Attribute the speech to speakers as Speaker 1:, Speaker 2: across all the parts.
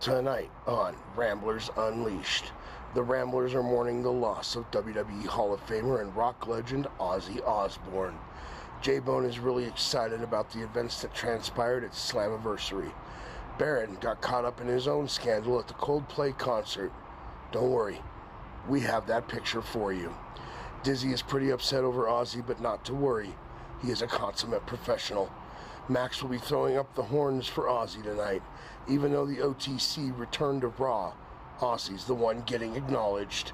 Speaker 1: Tonight on Ramblers Unleashed, the Ramblers are mourning the loss of WWE Hall of Famer and rock legend Ozzy Osbourne. J-Bone is really excited about the events that transpired at Slammiversary. Baron got caught up in his own scandal at the Coldplay concert. Don't worry, we have that picture for you. Dizzy is pretty upset over Ozzy, but not to worry. He is a consummate professional. Max will be throwing up the horns for Ozzy tonight. Even though the OTC returned to Raw, Ozzy's the one getting acknowledged.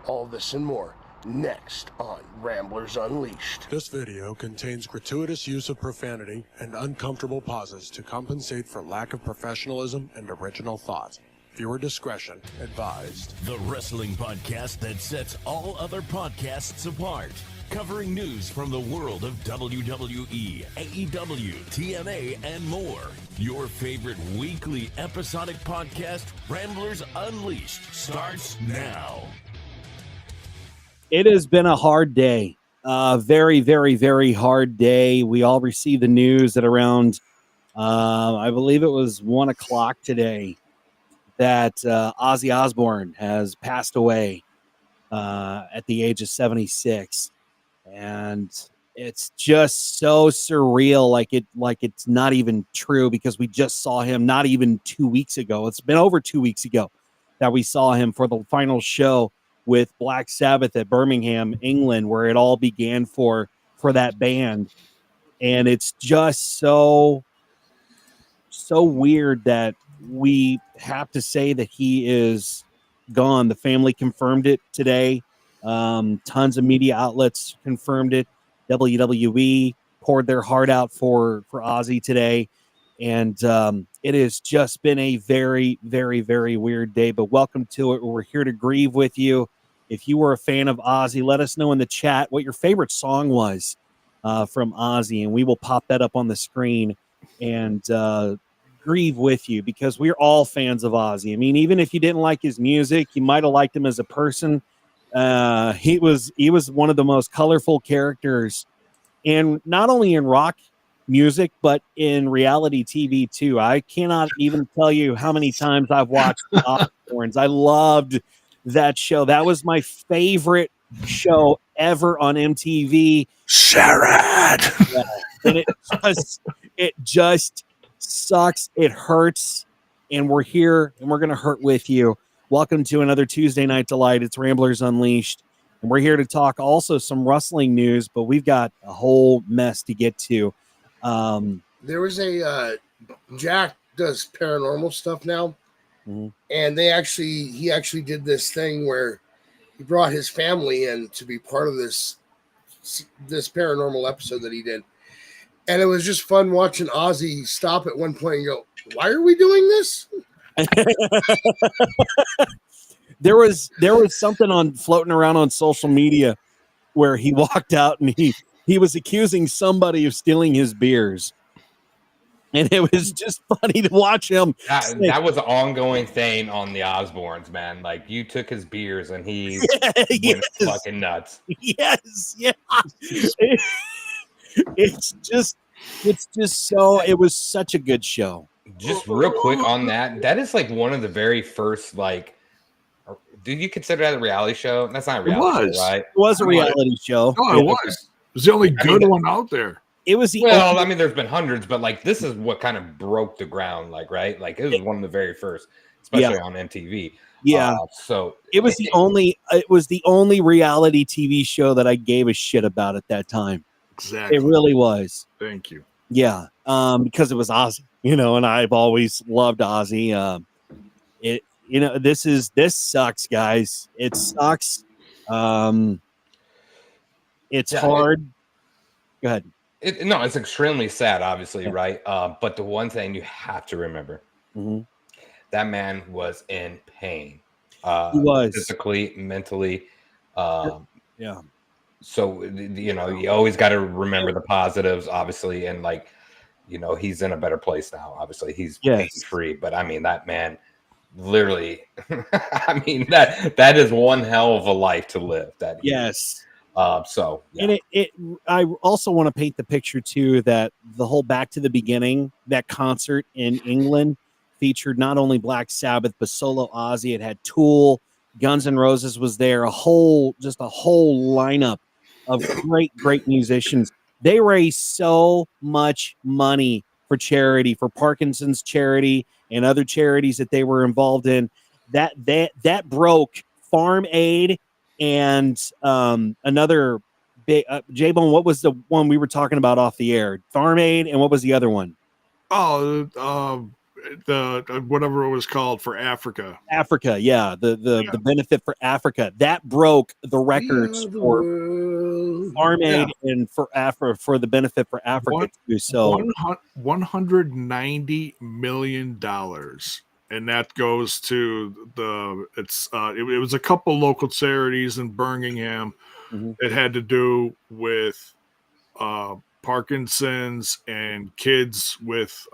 Speaker 1: All this and more, next on Ramblers Unleashed.
Speaker 2: This video contains gratuitous use of profanity and uncomfortable pauses to compensate for lack of professionalism and original thought. Viewer discretion advised.
Speaker 3: The wrestling podcast that sets all other podcasts apart. Covering news from the world of WWE, AEW, TNA, and more. Your favorite weekly episodic podcast, Ramblers Unleashed, starts now.
Speaker 4: It has been a hard day. Very, very, very hard day. We all received the news at around, I believe it was 1 o'clock today, that Ozzy Osbourne has passed away at the age of 76. And it's just so surreal, like it's not even true, because we just saw him not even 2 weeks ago. It's been over 2 weeks ago that we saw him for the final show with Black Sabbath at Birmingham, England, where it all began for that band. And it's just so weird that we have to say that he is gone. The family confirmed it today. Tons of media outlets confirmed it. WWE poured their heart out for Ozzy today. And it has just been a very, very, very weird day. But welcome to it. We're here to grieve with you. If you were a fan of Ozzy, let us know in the chat what your favorite song was from Ozzy. And we will pop that up on the screen and grieve with you, because we're all fans of Ozzy. I mean, even if you didn't like his music, you might have liked him as a person. He was one of the most colorful characters, and not only in rock music, but in reality TV too. I cannot even tell you how many times I've watched the Osbournes. I loved that show. That was my favorite show ever on MTV.
Speaker 1: Sharad!
Speaker 4: Yeah. And it just sucks. It hurts. And we're here and we're going to hurt with you. Welcome to another Tuesday Night Delight. It's Ramblers Unleashed. And we're here to talk also some wrestling news, but we've got a whole mess to get to.
Speaker 1: There was Jack does paranormal stuff now. Mm-hmm. And he actually did this thing where he brought his family in to be part of this paranormal episode that he did. And it was just fun watching Ozzy stop at one point and go, "Why are we doing this?"
Speaker 4: There was something floating around on social media where he walked out and he was accusing somebody of stealing his beers. And it was just funny to watch him.
Speaker 5: That was an ongoing thing on the Osbournes, man. Like, you took his beers and he went fucking nuts.
Speaker 4: Yes, yeah. It's just so, it was such a good show.
Speaker 5: Just real quick on that is like one of the very first, like, do you consider that a reality show? That's not a reality show, right?
Speaker 4: It was a reality show.
Speaker 6: No, it was. It was the only good one out there.
Speaker 4: It was the
Speaker 5: I mean, there's been hundreds, but like this is what kind of broke the ground, like, right? Like, it was one of the very first, especially on MTV.
Speaker 4: Yeah.
Speaker 5: So
Speaker 4: it was the only reality TV show that I gave a shit about at that time.
Speaker 6: Exactly.
Speaker 4: It really was.
Speaker 6: Thank you.
Speaker 4: Yeah. Because it was Ozzy, and I've always loved Ozzy. This sucks, guys. It sucks. It's hard. Go ahead.
Speaker 5: It's extremely sad, obviously, right? But the one thing you have to remember, that man was in pain.
Speaker 4: He was.
Speaker 5: Physically, mentally.
Speaker 4: Yeah.
Speaker 5: So, you always got to remember the positives, obviously. And, like, he's in a better place now. Obviously, he's pain-free. But, I mean, that man literally, I mean, that is one hell of a life to live.
Speaker 4: Yes.
Speaker 5: Yeah.
Speaker 4: And I also want to paint the picture too, that the whole Back to the Beginning, that concert in England, featured not only Black Sabbath, but solo Ozzy. It had Tool, Guns N' Roses was there, a whole lineup of great musicians. They raised so much money for charity, for Parkinson's charity and other charities that they were involved in. That broke Farm Aid and another big J-Bone. What was the one we were talking about off the air? Farm Aid, and what was the other one?
Speaker 6: Oh, the whatever it was called for Africa.
Speaker 4: Africa, yeah, the benefit for Africa that broke the records for Farm Aid and for the benefit for Africa too. So
Speaker 6: $190 million, and that goes to it was a couple local charities in Birmingham. It had to do with Parkinson's and kids with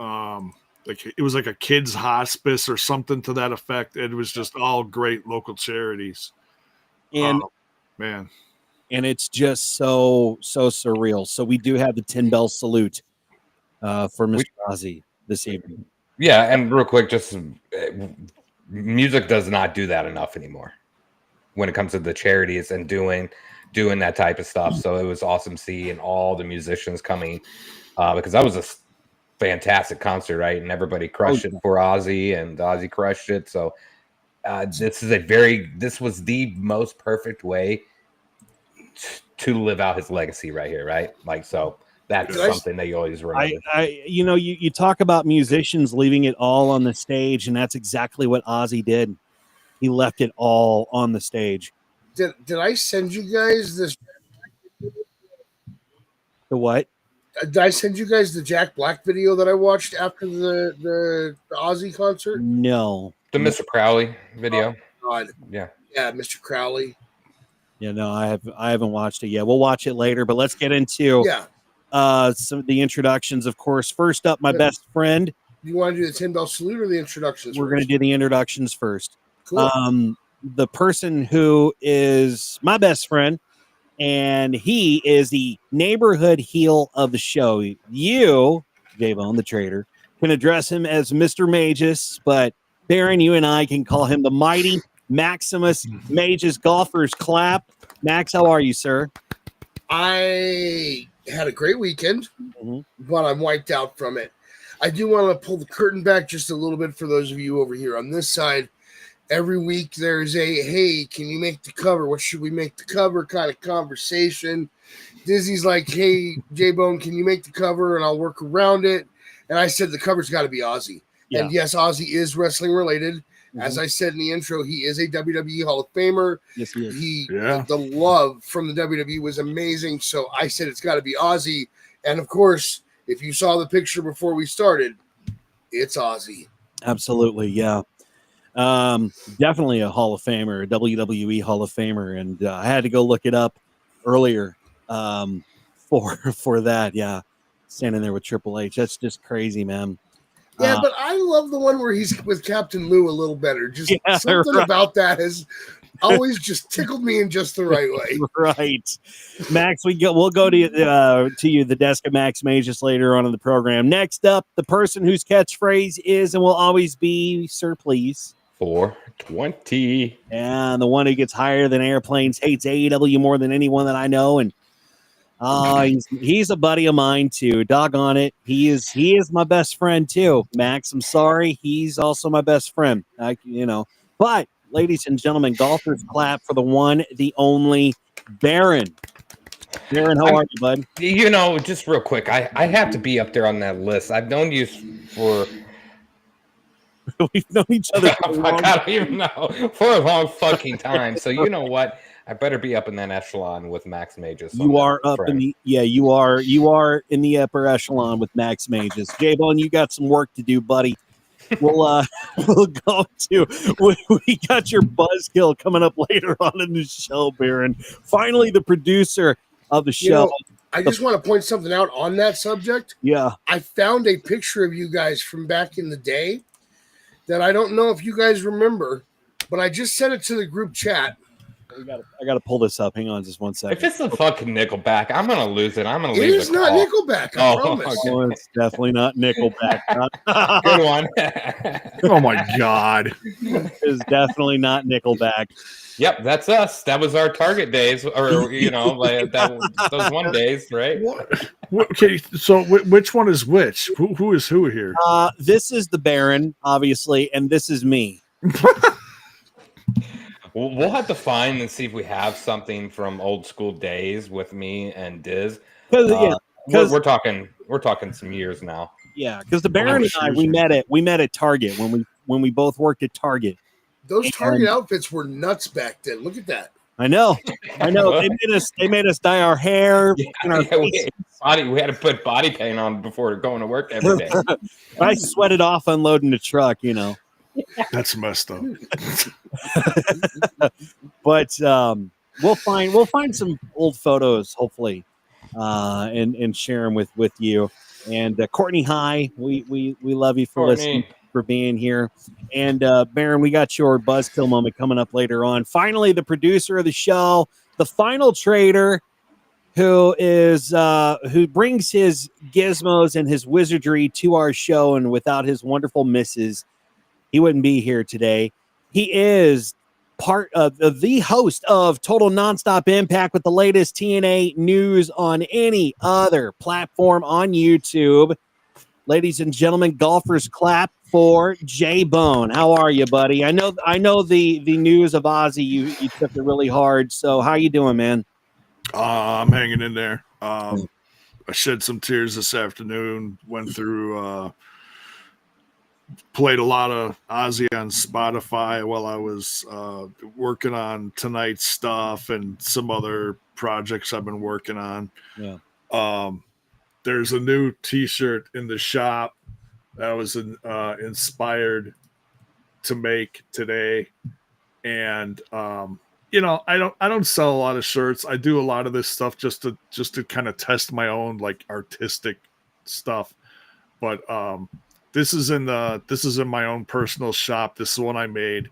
Speaker 6: it was like a kids hospice or something to that effect. It was just all great local charities.
Speaker 4: And
Speaker 6: man,
Speaker 4: and it's just so surreal. So we do have the 10 bell salute for Mr. Ozzy this evening.
Speaker 5: Yeah, and real quick, just music does not do that enough anymore when it comes to the charities and doing that type of stuff. So it was awesome seeing all the musicians coming because that was a fantastic concert, right? And everybody crushed it for Ozzy, and Ozzy crushed it. So this was the most perfect way to live out his legacy right here, right? Like, so that's something that you always remember.
Speaker 4: You talk about musicians leaving it all on the stage, and that's exactly what Ozzy did. He left it all on the stage.
Speaker 1: Did I send you guys this?
Speaker 4: The what?
Speaker 1: Did I send you guys the Jack Black video that I watched after the Ozzy concert?
Speaker 4: No.
Speaker 5: The Mr. Crowley video.
Speaker 1: Oh, God.
Speaker 5: Yeah,
Speaker 1: Mr. Crowley.
Speaker 4: Yeah, no, I haven't watched it yet. We'll watch it later, but let's get into some of the introductions, of course. First up, my best friend.
Speaker 1: You want to do the 10 bell salute or the introductions?
Speaker 4: We're going to do the introductions first.
Speaker 1: Cool.
Speaker 4: The person who is my best friend, and he is the neighborhood heel of the show. You, J-Bone, the trader, can address him as Mr. Magus, but Baron, you and I can call him the mighty Maximus Magus Golfers Clap. Max, how are you, sir?
Speaker 1: I had a great weekend, but I'm wiped out from it. I do want to pull the curtain back just a little bit for those of you over here on this side. Every week there's a, hey, can you make the cover? What should we make the cover kind of conversation. Disney's like, hey, J-Bone, can you make the cover? And I'll work around it. And I said the cover's got to be Ozzy. Yeah. And yes, Ozzy is wrestling related. As I said in the intro, he is a WWE Hall of Famer.
Speaker 4: Yes, he is.
Speaker 1: The love from the WWE was amazing. So I said it's got to be Ozzy. And of course, if you saw the picture before we started, it's Ozzy.
Speaker 4: Absolutely, yeah. Definitely a Hall of Famer, a WWE Hall of Famer, and I had to go look it up earlier for that. Yeah, standing there with Triple H, that's just crazy, man.
Speaker 1: Yeah, but I love the one where he's with Captain Lou a little better. Just something about that has always just tickled me in just the right way.
Speaker 4: Right, Max. We'll go to you, the desk of Max Magus, later on in the program. Next up, the person whose catchphrase is and will always be "Sir, please."
Speaker 5: 420.
Speaker 4: And the one who gets higher than airplanes, hates AEW more than anyone that I know, and he's a buddy of mine too. Doggone it, he is my best friend too. Max, I'm sorry, he's also my best friend. But ladies and gentlemen, golfers clap for the one, the only Baron. Baron, how are you, bud?
Speaker 5: Just real quick, I have to be up there on that list. I've known you for.
Speaker 4: We've known each other
Speaker 5: for a long fucking time. So you know what? I better be up in that echelon with Max Magus.
Speaker 4: You are up in the you are in the upper echelon with Max Magus. J-Bone, you got some work to do, buddy. We'll go to we got your buzzkill coming up later on in the show, Baron. Finally, the producer of the show.
Speaker 1: I just want to point something out on that subject.
Speaker 4: Yeah.
Speaker 1: I found a picture of you guys from back in the day that I don't know if you guys remember, but I just sent it to the group chat.
Speaker 4: I gotta pull this up. Hang on just one second.
Speaker 5: If it's the fucking Nickelback, I'm gonna lose it. I'm gonna
Speaker 1: It
Speaker 5: leave
Speaker 1: is
Speaker 5: the
Speaker 1: not
Speaker 5: call.
Speaker 1: Nickelback, I promise.
Speaker 5: okay.
Speaker 4: Oh, it's definitely not Nickelback.
Speaker 5: Good one.
Speaker 6: Oh my God.
Speaker 4: It's definitely not Nickelback.
Speaker 5: Yep, that's us. That was our target days, or like those one days, right?
Speaker 6: Okay, so which one is which? Who is who here?
Speaker 4: This is the Baron, obviously, and this is me.
Speaker 5: We'll have to find and see if we have something from old school days with me and Diz.
Speaker 4: Because
Speaker 5: We're talking some years now.
Speaker 4: Yeah, because the Baron and I we met at Target when we both worked at Target.
Speaker 1: Those Target outfits were nuts back then. Look at that.
Speaker 4: I know. They made us dye our hair.
Speaker 5: We had to put body paint on before going to work every day.
Speaker 4: I sweated off unloading the truck,
Speaker 6: That's messed up.
Speaker 4: But we'll find some old photos, hopefully, and share them with you. And Courtney, hi, we love you for listening, for being here. And Baron, we got your buzzkill moment coming up later on. Finally, the producer of the show, the final trader, who brings his gizmos and his wizardry to our show, and without his wonderful misses, he wouldn't be here today. He is part of the host of Total Nonstop Impact with the latest TNA news on any other platform on YouTube. Ladies and gentlemen, golfers clap for J-Bone. How are you, buddy? I know the news of Ozzy, you took it really hard. So how you doing, man?
Speaker 6: I'm hanging in there. I shed some tears this afternoon, went through played a lot of Ozzy on Spotify while I was working on tonight's stuff and some other projects I've been working on.
Speaker 4: Yeah.
Speaker 6: There's a new T-shirt in the shop that I was inspired to make today, and I don't sell a lot of shirts. I do a lot of this stuff just to kind of test my own like artistic stuff, but this is in my own personal shop. This is one I made.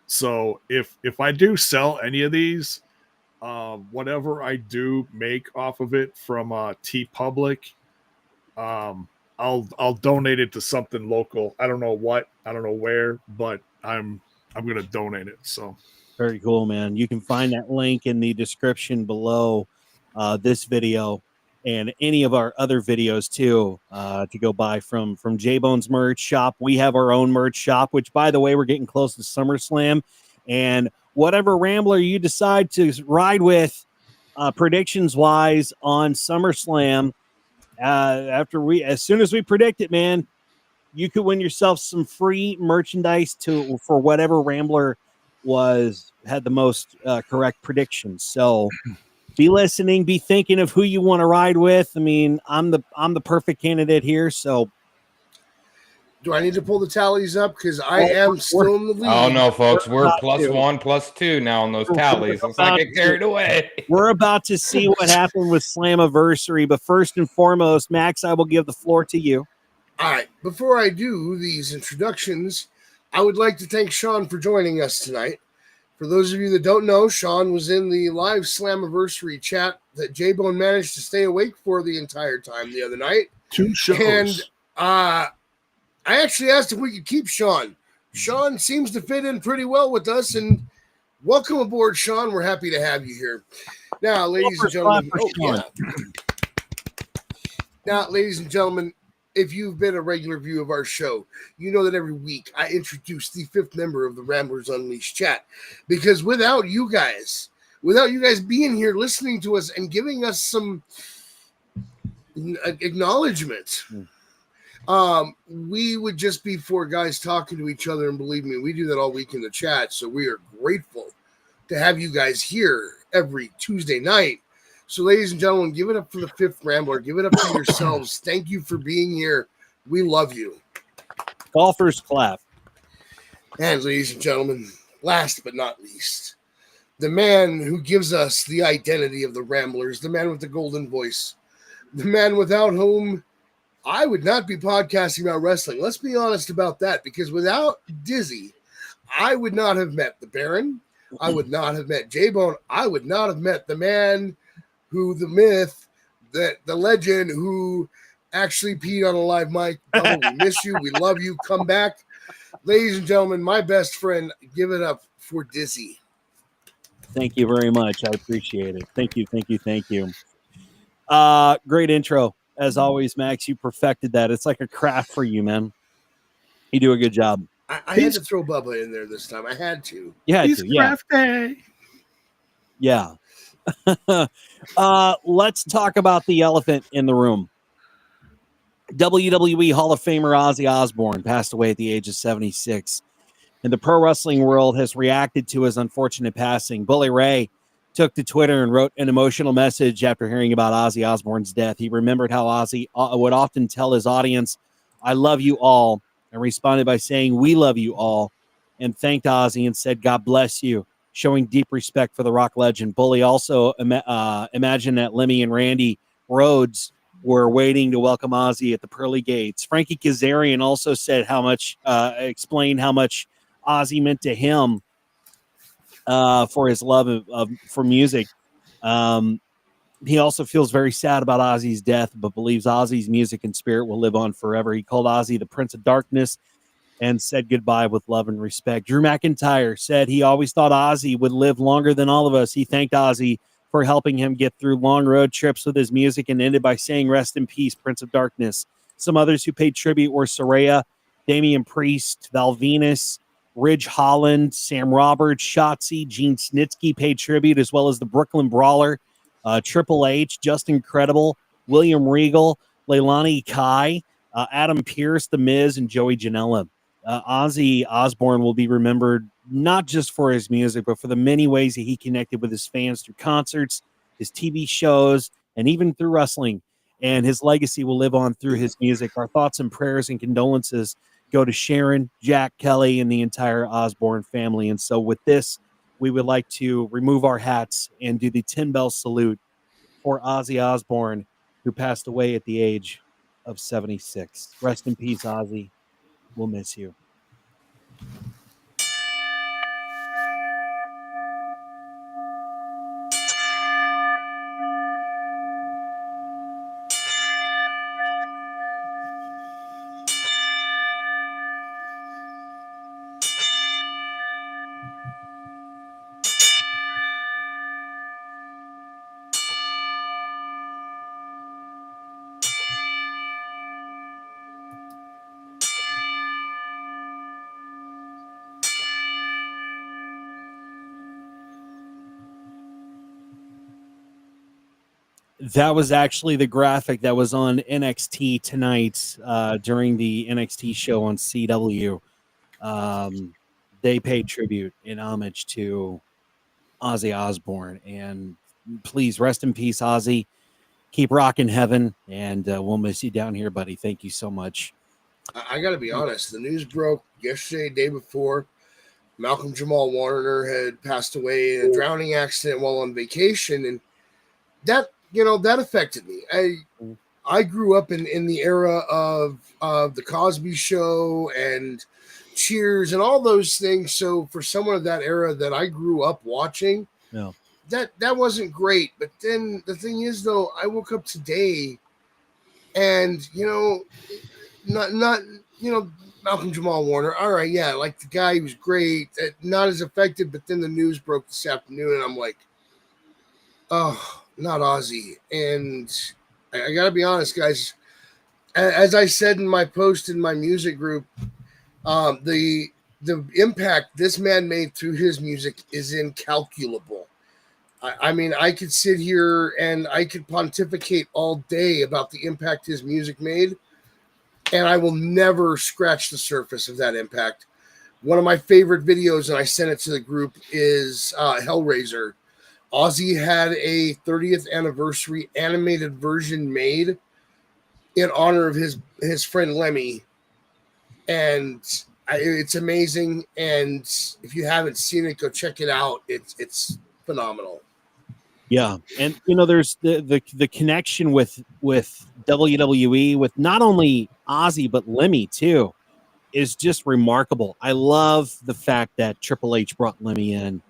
Speaker 6: So if I do sell any of these, whatever I do make off of it from TeePublic, I'll donate it to something local. I don't know what, I don't know where, but I'm gonna donate it. So
Speaker 4: very cool, man. You can find that link in the description below this video and any of our other videos too, to go buy from J-Bone's merch shop. We have our own merch shop, which, by the way, we're getting close to SummerSlam, and whatever Rambler you decide to ride with, predictions wise on SummerSlam, as soon as we predict it, man, you could win yourself some free merchandise for whatever Rambler had the most correct predictions. So be listening, be thinking of who you want to ride with. I mean, I'm the perfect candidate here. So
Speaker 1: do I need to pull the tallies up? Because I am still in the lead.
Speaker 5: Oh no, folks, we're +1, +2 now on those tallies. Let's not get carried away.
Speaker 4: We're about to see what happened with Slammiversary, but first and foremost, Max, I will give the floor to you.
Speaker 1: All right. Before I do these introductions, I would like to thank Sean for joining us tonight. For those of you that don't know, Sean was in the live Slammiversary chat that J-Bone managed to stay awake for the entire time the other night.
Speaker 6: 2 shows.
Speaker 1: And I actually asked if we could keep Sean. Sean seems to fit in pretty well with us, and welcome aboard, Sean. We're happy to have you here. Now, ladies and gentlemen, if you've been a regular viewer of our show, you know that every week I introduce the 5th member of the Ramblers Unleashed chat, because without you guys being here listening to us and giving us some acknowledgement, we would just be 4 guys talking to each other, and believe me, we do that all week in the chat. So we are grateful to have you guys here every Tuesday night. So, ladies and gentlemen, give it up for the 5th Rambler. Give it up for yourselves. Thank you for being here. We love you.
Speaker 4: Golfers clap.
Speaker 1: And, ladies and gentlemen, last but not least, the man who gives us the identity of the Ramblers, the man with the golden voice, the man without whom I would not be podcasting about wrestling. Let's be honest about that, because without Dizzy, I would not have met the Baron. I would not have met J-Bone. I would not have met the man who, the myth, the legend who actually peed on a live mic. Bubba, we miss you. We love you. Come back. Ladies and gentlemen, my best friend, give it up for Dizzy.
Speaker 4: Thank you very much. I appreciate it. Thank you. Great intro. As always, Max, you perfected that. It's like a craft for you, man. You do a good job.
Speaker 1: I had to throw Bubba in there this time. I had to.
Speaker 4: You had
Speaker 6: He's
Speaker 4: to, yeah.
Speaker 6: crafty.
Speaker 4: Yeah. Let's talk about the elephant in the room. WWE Hall of Famer Ozzy Osbourne passed away at the age of 76. And the pro wrestling world has reacted to his unfortunate passing. Bully Ray took to Twitter and wrote an emotional message after hearing about Ozzy Osbourne's death. He remembered how Ozzy would often tell his audience, "I love you all," and responded by saying, "We love you all," and thanked Ozzy and said, "God bless you," showing deep respect for the rock legend. Bully also imagined that Lemmy and Randy Rhodes were waiting to welcome Ozzy at the pearly gates. Frankie Kazarian also said explained how much Ozzy meant to him for his love for music. He also feels very sad about Ozzy's death, but believes Ozzy's music and spirit will live on forever. He called Ozzy the Prince of Darkness and said goodbye with love and respect. Drew McIntyre said he always thought Ozzy would live longer than all of us. He thanked Ozzy for helping him get through long road trips with his music and ended by saying, "Rest in peace, Prince of Darkness." Some others who paid tribute were Saraya, Damian Priest, Val Venus, Ridge Holland, Sam Roberts, Shotzi, Gene Snitsky paid tribute, as well as the Brooklyn Brawler, Triple H, Justin Credible, William Regal, Leilani Kai, Adam Pearce, The Miz, and Joey Janela. Ozzy Osbourne will be remembered not just for his music, but for the many ways that he connected with his fans through concerts, his TV shows, and even through wrestling. And his legacy will live on through his music. Our thoughts and prayers and condolences go to Sharon, Jack, Kelly, and the entire Osbourne family. And so with this, we would like to remove our hats and do the 10-bell salute for Ozzy Osbourne, who passed away at the age of 76. Rest in peace, Ozzy. We'll miss you. That was actually the graphic that was on NXT tonight during the NXT show on CW. They paid tribute in homage to Ozzy Osbourne. And please rest in peace, Ozzy. Keep rocking heaven, and we'll miss you down here, buddy. Thank you so much.
Speaker 1: I got to be honest. The news broke yesterday, day before. Malcolm Jamal Warner had passed away in a drowning accident while on vacation, and that affected me. I grew up in the era of the Cosby Show and Cheers and all those things. So for someone of that era that I grew up watching, that wasn't great. But then the thing is, though, I woke up today, and not Malcolm Jamal Warner. All right, yeah, like the guy, he was great, not as effective. But then the news broke this afternoon, and I'm like, oh. Not Ozzy. And I got to be honest, guys, as I said in my post in my music group, the impact this man made through his music is incalculable. I mean, I could sit here and I could pontificate all day about the impact his music made, and I will never scratch the surface of that impact. One of my favorite videos, and I sent it to the group, is Hellraiser. Ozzy had a 30th anniversary animated version made in honor of his friend Lemmy. And it's amazing. And if you haven't seen it, go check it out. It's phenomenal.
Speaker 4: Yeah. And, there's the connection with WWE, with not only Ozzy, but Lemmy too, is just remarkable. I love the fact that Triple H brought Lemmy in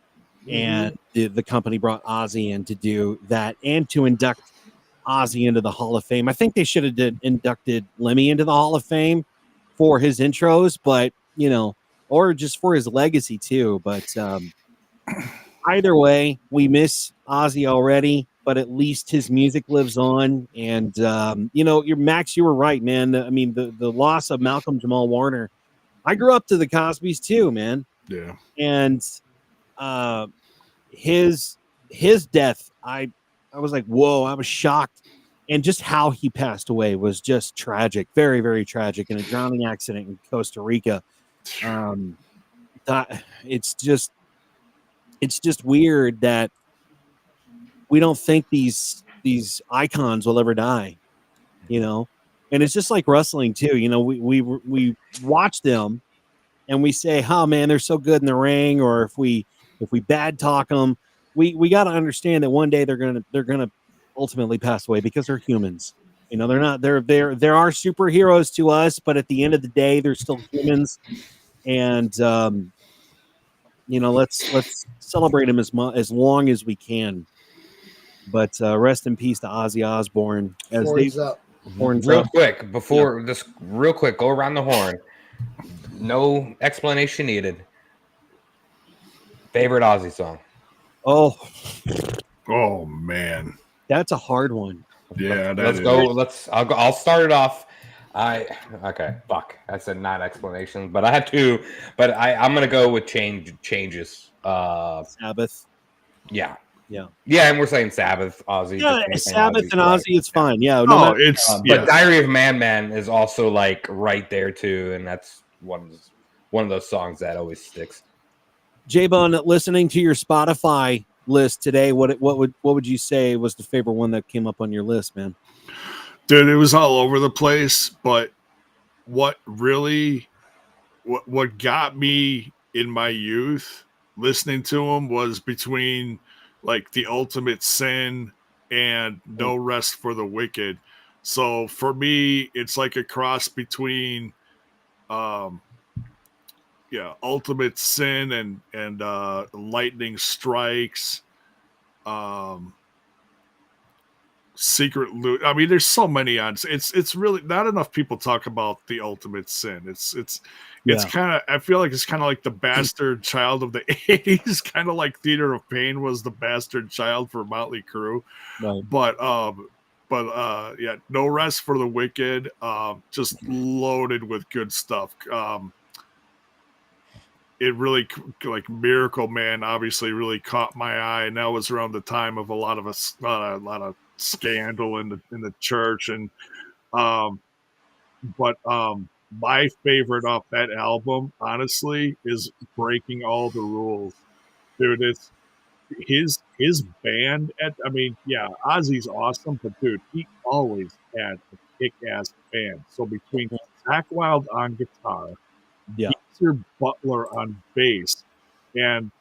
Speaker 4: and the company brought Ozzy in to do that and to induct Ozzy into the Hall of Fame. I think they should have inducted Lemmy into the Hall of Fame for his intros, but or just for his legacy too. But either way, we miss Ozzy already, but at least his music lives on. And your Max, you were right, man. I mean, the loss of Malcolm Jamal Warner. I grew up to the Cosbys too, man.
Speaker 6: Yeah,
Speaker 4: and his death, I was like, whoa, I was shocked. And just how he passed away was just tragic, very, very tragic, in a drowning accident in Costa Rica. It's just weird that we don't think these icons will ever die, And it's just like wrestling too. We watch them and we say, "Oh man, they're so good in the ring," or if we bad talk them, we got to understand that one day they're gonna ultimately pass away because they're humans. They're not there are superheroes to us, but at the end of the day, they're still humans. And let's celebrate them as long as we can. But rest in peace to Ozzy Osbourne.
Speaker 1: Horns up.
Speaker 5: Real quick, before this, real quick, go around the horn. No explanation needed. Favorite Ozzy song?
Speaker 6: Oh man,
Speaker 4: that's a hard one.
Speaker 6: Yeah,
Speaker 5: let's go. I'll start it off. Fuck. I said not explanations, but I had two. But I'm gonna go with changes.
Speaker 4: Sabbath.
Speaker 5: Yeah.
Speaker 4: Yeah,
Speaker 5: and we're saying Sabbath, Ozzy.
Speaker 4: Yeah, Sabbath and Ozzy, it's fine. Yeah,
Speaker 5: but Diary of Man is also like right there too, and that's one of those songs that always sticks.
Speaker 4: J-Bone, listening to your Spotify list today, what would you say was the favorite one that came up on your list, man?
Speaker 6: Dude, it was all over the place, but what got me in my youth listening to him was between like The Ultimate Sin and No Rest for the Wicked. So for me, it's like a cross between Ultimate Sin and Lightning Strikes, Secret Loot. I mean, there's so many on. It's really not enough people talk about The Ultimate Sin. It's kind of, I feel like it's kind of like the bastard child of the 80s, kind of like Theater of Pain was the bastard child for Motley Crue.
Speaker 4: Right.
Speaker 6: But No Rest for the Wicked, just loaded with good stuff. It really, like, Miracle Man obviously really caught my eye, and that was around the time of a lot of scandal in the church. And my favorite off that album, honestly, is Breaking All the Rules. Dude, it's his band. Ozzy's awesome, but dude, he always had a kick-ass band. So between Zakk Wylde on guitar, Geezer Butler on bass, and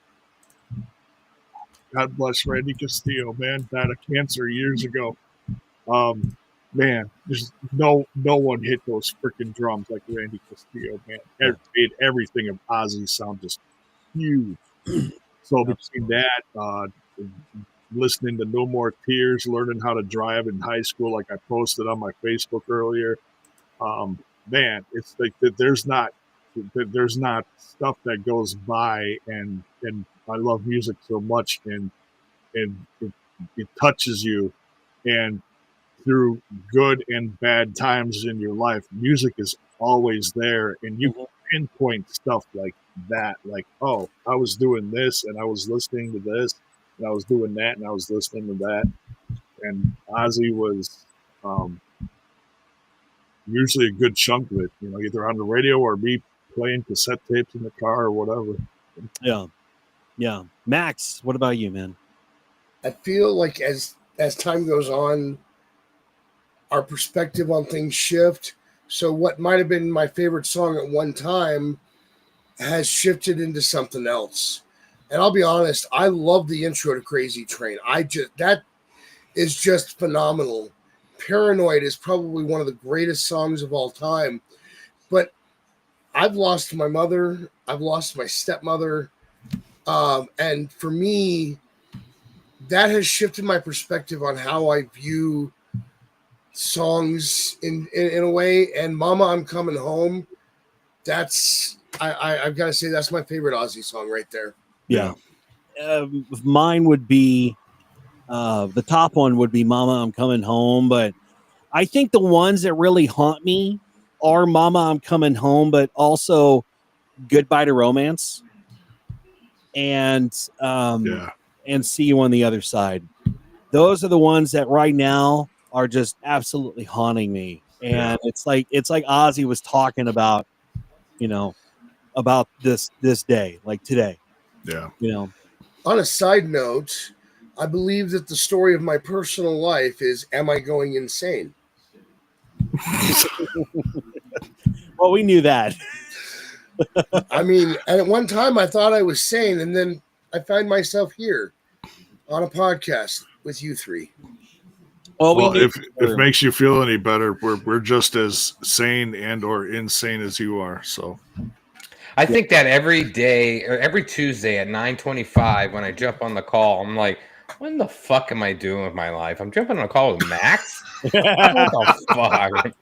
Speaker 6: God bless Randy Castillo, man, died of cancer years ago. Man, there's no one hit those freaking drums like Randy Castillo, man. It made everything of Ozzy sound just huge. So between that, listening to No More Tears, learning how to drive in high school, like I posted on my Facebook earlier, man, it's like there's not stuff that goes by, and I love music so much, and it touches you, and through good and bad times in your life, music is always there, and you can pinpoint stuff like that. Like, oh, I was doing this, and I was listening to this, and I was doing that, and I was listening to that. And Ozzy was usually a good chunk of it, either on the radio or me playing cassette tapes in the car or whatever.
Speaker 4: Yeah. Max, what about you, man?
Speaker 1: I feel like as time goes on, our perspective on things shift. So what might have been my favorite song at one time has shifted into something else. And I'll be honest, I love the intro to Crazy Train. That is just phenomenal. Paranoid is probably one of the greatest songs of all time. But I've lost my mother. I've lost my stepmother. And for me, that has shifted my perspective on how I view songs in a way. And Mama, I'm Coming Home, that's I've got to say that's my favorite Ozzy song right there.
Speaker 4: Yeah. Mine would be the top one would be Mama, I'm Coming Home, but I think the ones that really haunt me are Mama, I'm Coming Home, but also Goodbye to Romance and See You on the Other Side. Those are the ones that right now are just absolutely haunting me. And it's like Ozzy was talking about, about this day, like today.
Speaker 6: Yeah.
Speaker 1: On a side note, I believe that the story of my personal life is Am I Going Insane?
Speaker 4: Well, we knew that.
Speaker 1: I mean, at one time I thought I was sane, and then I find myself here on a podcast with you three.
Speaker 6: Well, if it makes you feel any better, we're just as sane and or insane as you are. So
Speaker 5: I think that every day or every Tuesday at 9:25 when I jump on the call, I'm like, what the fuck am I doing with my life? I'm jumping on a call with Max? What the fuck?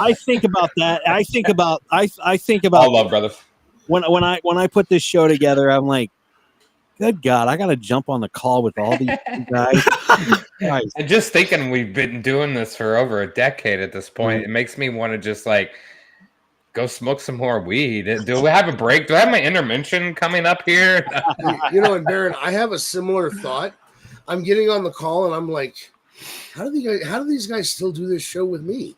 Speaker 4: I think about that. I think about all
Speaker 5: love, brothers.
Speaker 4: When I put this show together, I'm like, good God, I gotta jump on the call with all these guys.
Speaker 5: And just thinking we've been doing this for over a decade at this point, it makes me want to just like go smoke some more weed. Do we have a break? Do I have my intervention coming up here?
Speaker 1: And Baron, I have a similar thought. I'm getting on the call and I'm like, how do these guys still do this show with me?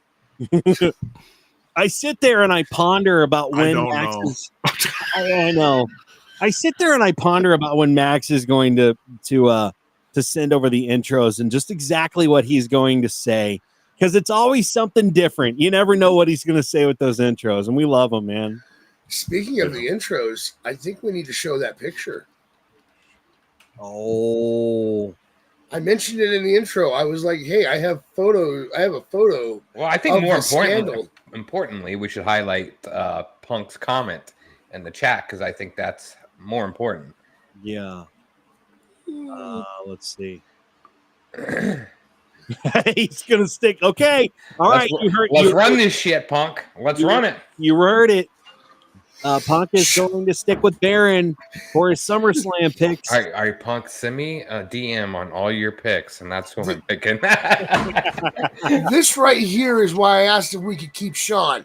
Speaker 4: I sit there and I ponder about when Max is. I know. I sit there and I ponder about when Max is going to send over the intros and just exactly what he's going to say, because it's always something different. You never know what he's going to say with those intros, and we love them, man.
Speaker 1: Speaking of the intros, I think we need to show that picture.
Speaker 4: Oh,
Speaker 1: I mentioned it in the intro. I was like, "Hey, I have a photo."
Speaker 5: Well, I think more importantly, we should highlight Punk's comment in the chat because I think that's more important.
Speaker 4: Yeah. Let's see. He's gonna stick. Okay. All right.
Speaker 5: Let's run this shit, Punk. Let's run it.
Speaker 4: You heard it. Punk is going to stick with Baron for his SummerSlam picks.
Speaker 5: All right, Punk, send me a DM on all your picks, and that's who I'm picking.
Speaker 1: This right here is why I asked if we could keep Sean.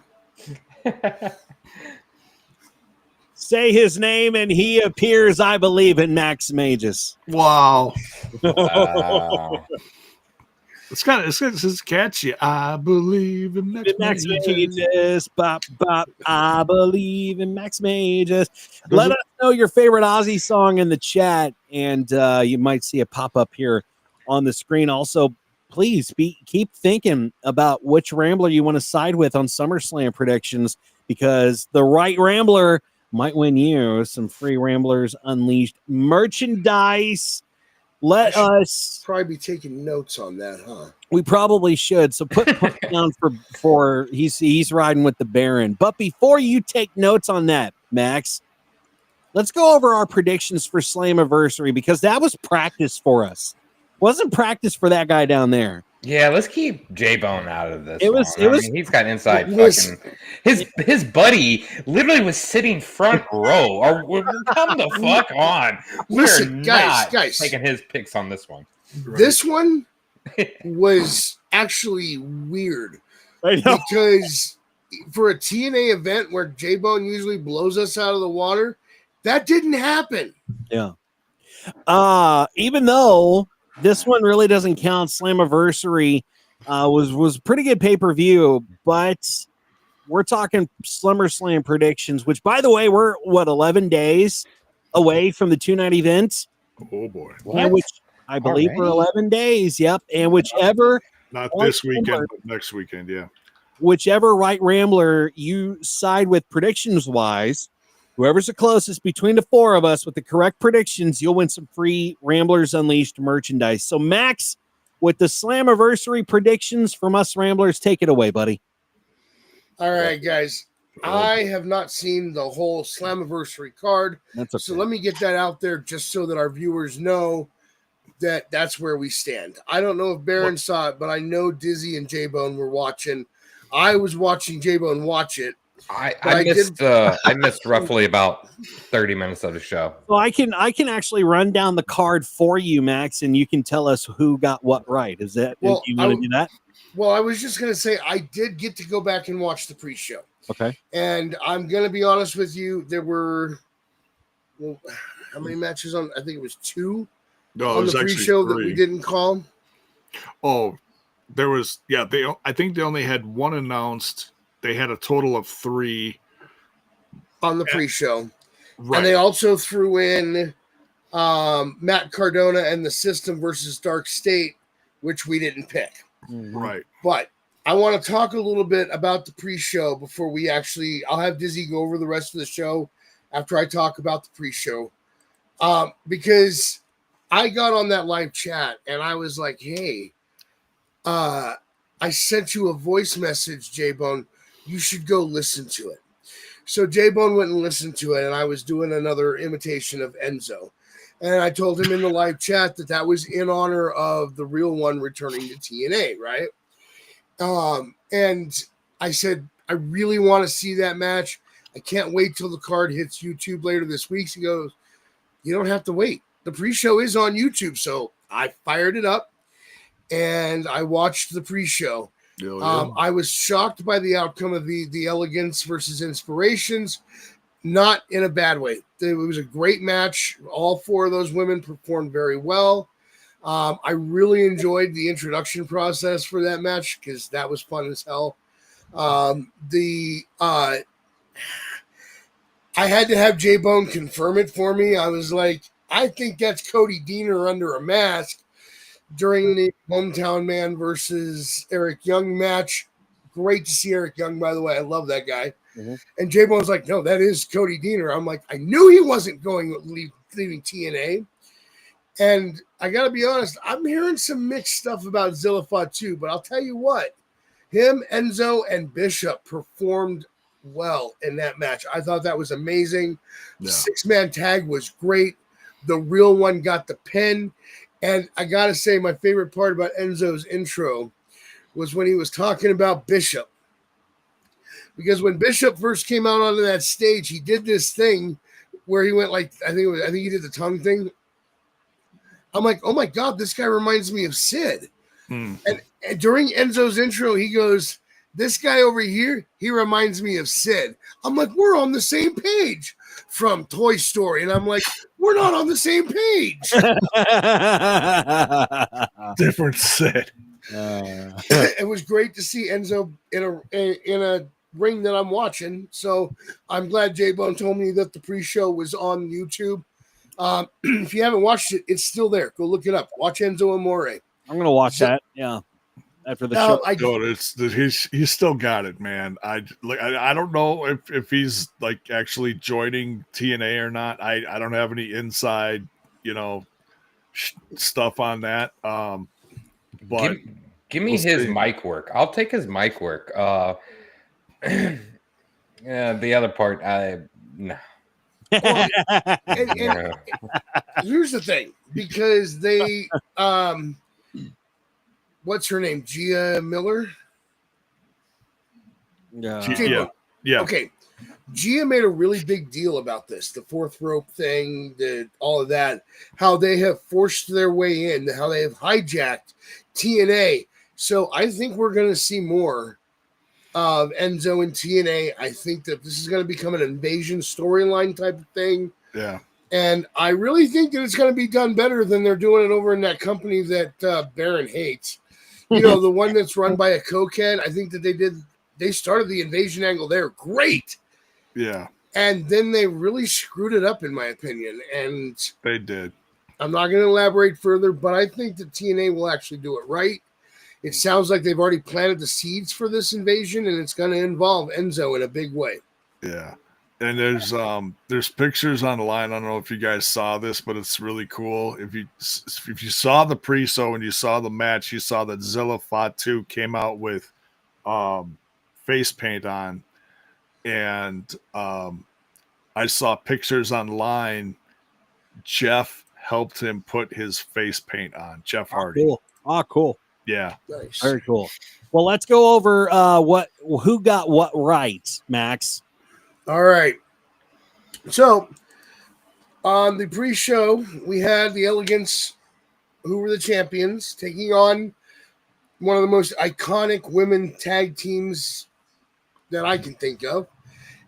Speaker 4: Say his name, and he appears, I believe, in Max Magus.
Speaker 6: Wow. It's catchy. I believe in Max
Speaker 4: Magus. Bop, bop. I believe in Max Magus. Let us know your favorite Ozzy song in the chat, and you might see it pop up here on the screen. Also, please keep thinking about which Rambler you want to side with on SummerSlam predictions, because the right Rambler might win you some free Ramblers Unleashed merchandise. Let us
Speaker 1: probably be taking notes on that, huh?
Speaker 4: We probably should. So put down for he's riding with the Baron. But before you take notes on that, Max, let's go over our predictions for Slammiversary, because that was practice for us. Wasn't practice for that guy down there.
Speaker 5: Yeah, let's keep J-Bone out of this.
Speaker 4: It was.
Speaker 5: He's got inside fucking. His buddy literally was sitting front row. Come the fuck on.
Speaker 1: Listen, guys,
Speaker 5: taking his picks on this one.
Speaker 1: This one was actually weird because for a TNA event where J-Bone usually blows us out of the water, that didn't happen.
Speaker 4: Yeah. Even though this one really doesn't count, Slammiversary was pretty good pay-per-view, but we're talking SummerSlam predictions, which, by the way, we're 11 days away from the 2-night event.
Speaker 6: Oh boy!
Speaker 4: Which I believe we're 11 days. Yep, and whichever
Speaker 6: not this weekend, but next weekend, yeah.
Speaker 4: Whichever right Rambler you side with predictions wise, whoever's the closest between the four of us with the correct predictions, you'll win some free Ramblers Unleashed merchandise. So, Max, with the Slammiversary predictions from us Ramblers, take it away, buddy.
Speaker 1: All right, guys. I have not seen the whole Slammiversary card.
Speaker 4: That's okay.
Speaker 1: So let me get that out there just so that our viewers know that that's where we stand. I don't know if Baron saw it, but I know Dizzy and J-Bone were watching. I was watching J-Bone watch it.
Speaker 5: I missed roughly about 30 minutes of the show.
Speaker 4: So I can actually run down the card for you, Max, and you can tell us who got what right. Is that you want to do that?
Speaker 1: Well, I was just gonna say I did get to go back and watch the pre-show.
Speaker 4: Okay.
Speaker 1: And I'm gonna be honest with you, there were how many matches on? I think it was 2 on the pre-show that we didn't call.
Speaker 6: Oh, there was I think they only had 1 announced. They had a total of 3
Speaker 1: on the pre-show. Right. And they also threw in Matt Cardona and the System versus Dark State, which we didn't pick.
Speaker 6: Right.
Speaker 1: But I want to talk a little bit about the pre-show before we I'll have Dizzy go over the rest of the show after I talk about the pre-show. Because I got on that live chat and I was like, hey, I sent you a voice message, J-Bone. You should go listen to it. So J-Bone went and listened to it, and I was doing another imitation of Enzo. And I told him in the live chat that was in honor of the real one returning to TNA, right? And I said, I really want to see that match. I can't wait till the card hits YouTube later this week. He goes, you don't have to wait. The pre-show is on YouTube. So I fired it up, and I watched the pre-show. I was shocked by the outcome of the Elegance versus Inspirations, not in a bad way. It was a great match. All 4 of those women performed very well. I really enjoyed the introduction process for that match because that was fun as hell. I had to have J-Bone confirm it for me. I was like, I think that's Cody Deaner under a mask. During the Hometown Man versus Eric Young match. Great to see Eric Young, by the way. I love that guy. Mm-hmm. And J-Bone was like, no, that is Cody Deaner. I'm like, I knew he wasn't leaving TNA. And I got to be honest, I'm hearing some mixed stuff about Zilla Fatu, but I'll tell you what, him, Enzo, and Bishop performed well in that match. I thought that was amazing. Yeah. The 6-man tag was great. The real one got the pin. And I got to say, my favorite part about Enzo's intro was when he was talking about Bishop. Because when Bishop first came out onto that stage, he did this thing where he went like, I think he did the tongue thing. I'm like, oh my God, this guy reminds me of Sid. And during Enzo's intro, he goes, this guy over here, he reminds me of Sid. I'm like, we're on the same page from Toy Story. And I'm like, we're not on the same page.
Speaker 6: Different Sid.
Speaker 1: It was great to see Enzo in a ring that I'm watching. So I'm glad J-Bone told me that the pre-show was on YouTube. If you haven't watched it, it's still there. Go look it up. Watch Enzo Amore.
Speaker 4: I'm going to watch that. Yeah. After the show.
Speaker 6: He's still got it, man. I don't know if he's like actually joining TNA or not. I don't have any inside, stuff on that. But
Speaker 5: give me his mic work. I'll take his mic work. Yeah, the other part, no.
Speaker 1: And here's the thing, because they what's her name? Gia Miller?
Speaker 6: Yeah.
Speaker 1: Okay. Gia made a really big deal about this, the 4th rope thing, all of that, how they have forced their way in, how they have hijacked TNA. So I think we're going to see more of Enzo and TNA. I think that this is going to become an invasion storyline type of thing.
Speaker 6: Yeah.
Speaker 1: And I really think that it's going to be done better than they're doing it over in that company that Baron hates. The one that's run by a cokehead. I think that they started the invasion angle there. Great.
Speaker 6: Yeah.
Speaker 1: And then they really screwed it up, in my opinion. And
Speaker 6: they did.
Speaker 1: I'm not going to elaborate further, but I think that TNA will actually do it right. It sounds like they've already planted the seeds for this invasion, and it's going to involve Enzo in a big way.
Speaker 6: Yeah. And there's pictures on the line. I don't know if you guys saw this, but it's really cool. If you saw the pre-show and you saw the match, you saw that Zilla Fatu came out with face paint on. and I saw pictures online. Jeff helped him put his face paint on. Jeff Hardy.
Speaker 4: Cool. Cool.
Speaker 6: Yeah.
Speaker 1: Nice.
Speaker 4: Very cool. Well, let's go over who got what right, Max.
Speaker 1: All right. So on the pre-show, we had the Elegance, who were the champions, taking on one of the most iconic women tag teams that I can think of.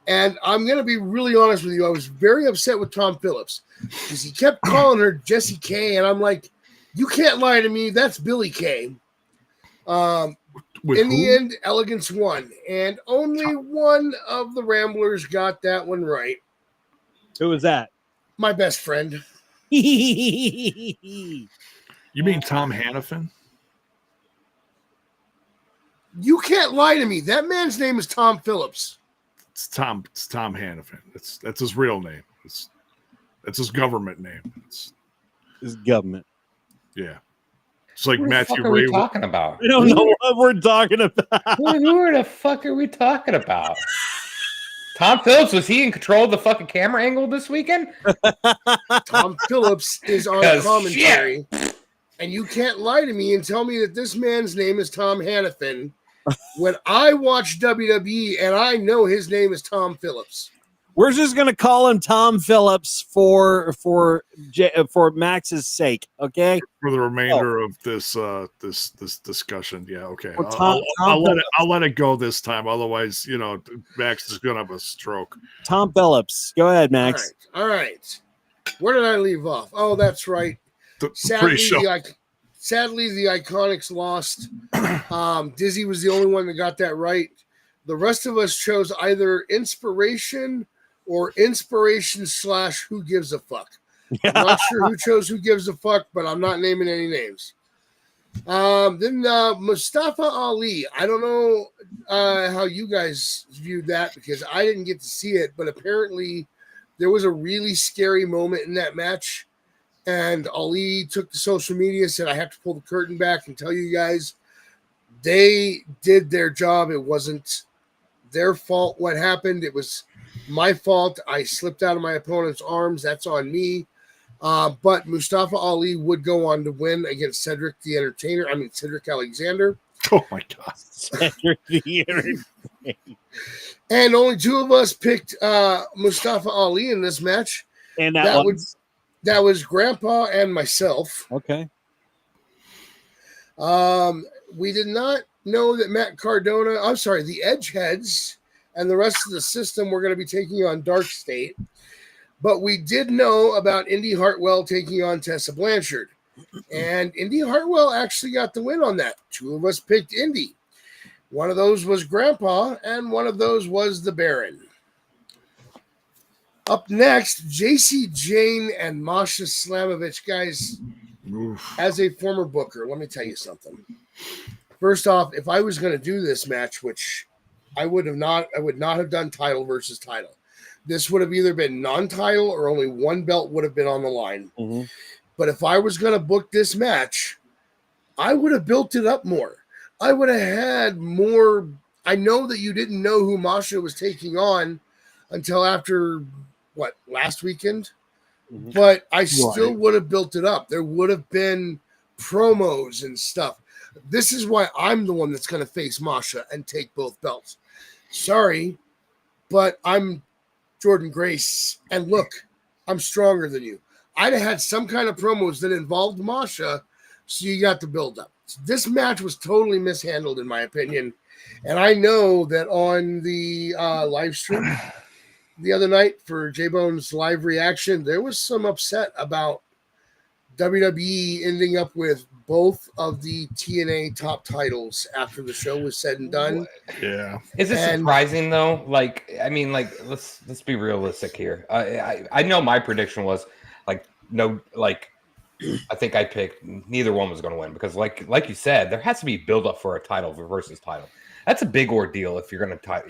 Speaker 1: And I'm going to be really honest with you. I was very upset with Tom Phillips because he kept calling her Jessie K. And I'm like, you can't lie to me. That's Billy Kay. In the end, Elegance won. And only one of the Ramblers got that one right.
Speaker 4: Who was that?
Speaker 1: My best friend.
Speaker 6: You mean Tom Hannafin?
Speaker 1: You can't lie to me. That man's name is Tom Phillips.
Speaker 6: It's Tom Hannafin. That's his real name. That's his government name.
Speaker 4: His government.
Speaker 6: Yeah. It's like
Speaker 5: Who the
Speaker 6: Matthew
Speaker 5: fuck are we
Speaker 6: Ray.
Speaker 5: talking about?
Speaker 4: I don't know what we're talking about.
Speaker 5: Who the fuck are we talking about? Tom Phillips, was he in control of the fucking camera angle this weekend?
Speaker 1: Tom Phillips is on
Speaker 5: 'Cause
Speaker 1: commentary. And you can't lie to me and tell me that this man's name is Tom Hannafin when I watch WWE and I know his name is Tom Phillips.
Speaker 4: We're just gonna call him Tom Phillips for Max's sake, okay?
Speaker 6: For the remainder of this discussion, yeah, okay.
Speaker 4: Well,
Speaker 6: I'll let it go this time. Otherwise, Max is gonna have a stroke.
Speaker 4: Tom Phillips, go ahead, Max.
Speaker 1: All right. Where did I leave off? Oh, that's right. Sadly, the Iconics lost. Dizzy was the only one that got that right. The rest of us chose either inspiration or inspiration / who gives a fuck. I'm not sure who chose who gives a fuck, but I'm not naming any names. Then Mustafa Ali. I don't know how you guys viewed that because I didn't get to see it, but apparently there was a really scary moment in that match. And Ali took to social media, said, I have to pull the curtain back and tell you guys, they did their job. It wasn't their fault what happened. It was my fault. I slipped out of my opponent's arms. That's on me. But Mustafa Ali would go on to win against Cedric Alexander.
Speaker 6: Oh, my God.
Speaker 4: Cedric the Entertainer.
Speaker 1: And only two of us picked Mustafa Ali in this match.
Speaker 4: And
Speaker 1: that was Grandpa and myself.
Speaker 4: Okay.
Speaker 1: We did not know that Matt Cardona, the Edgeheads and the rest of the system were going to be taking on Dark State. But we did know about Indy Hartwell taking on Tessa Blanchard. And Indy Hartwell actually got the win on that. Two of us picked Indy. One of those was Grandpa, and one of those was the Baron. Up next, JC Jane and Masha Slamovich. Guys, as a former booker, let me tell you something. First off, if I was going to do this match, which I would not have done title versus title. This would have either been non-title or only one belt would have been on the line.
Speaker 4: Mm-hmm.
Speaker 1: But if I was going to book this match, I would have built it up more. I would have had more. I know that you didn't know who Masha was taking on until after last weekend, but I still would have built it up. There would have been promos and stuff. This is why I'm the one that's going to face Masha and take both belts. Sorry, but I'm Jordan Grace, and look, I'm stronger than you. I'd have had some kind of promos that involved Masha, so you got the build up. This match was totally mishandled, in my opinion, and I know that on the live stream the other night for J-Bone's live reaction, there was some upset about WWE ending up with both of the TNA top titles after the show was said and done.
Speaker 6: Yeah.
Speaker 5: Is it surprising though? Let's be realistic here. I know my prediction was I think I picked neither one was going to win because like you said, there has to be build up for a title versus title. That's a big ordeal if you're going to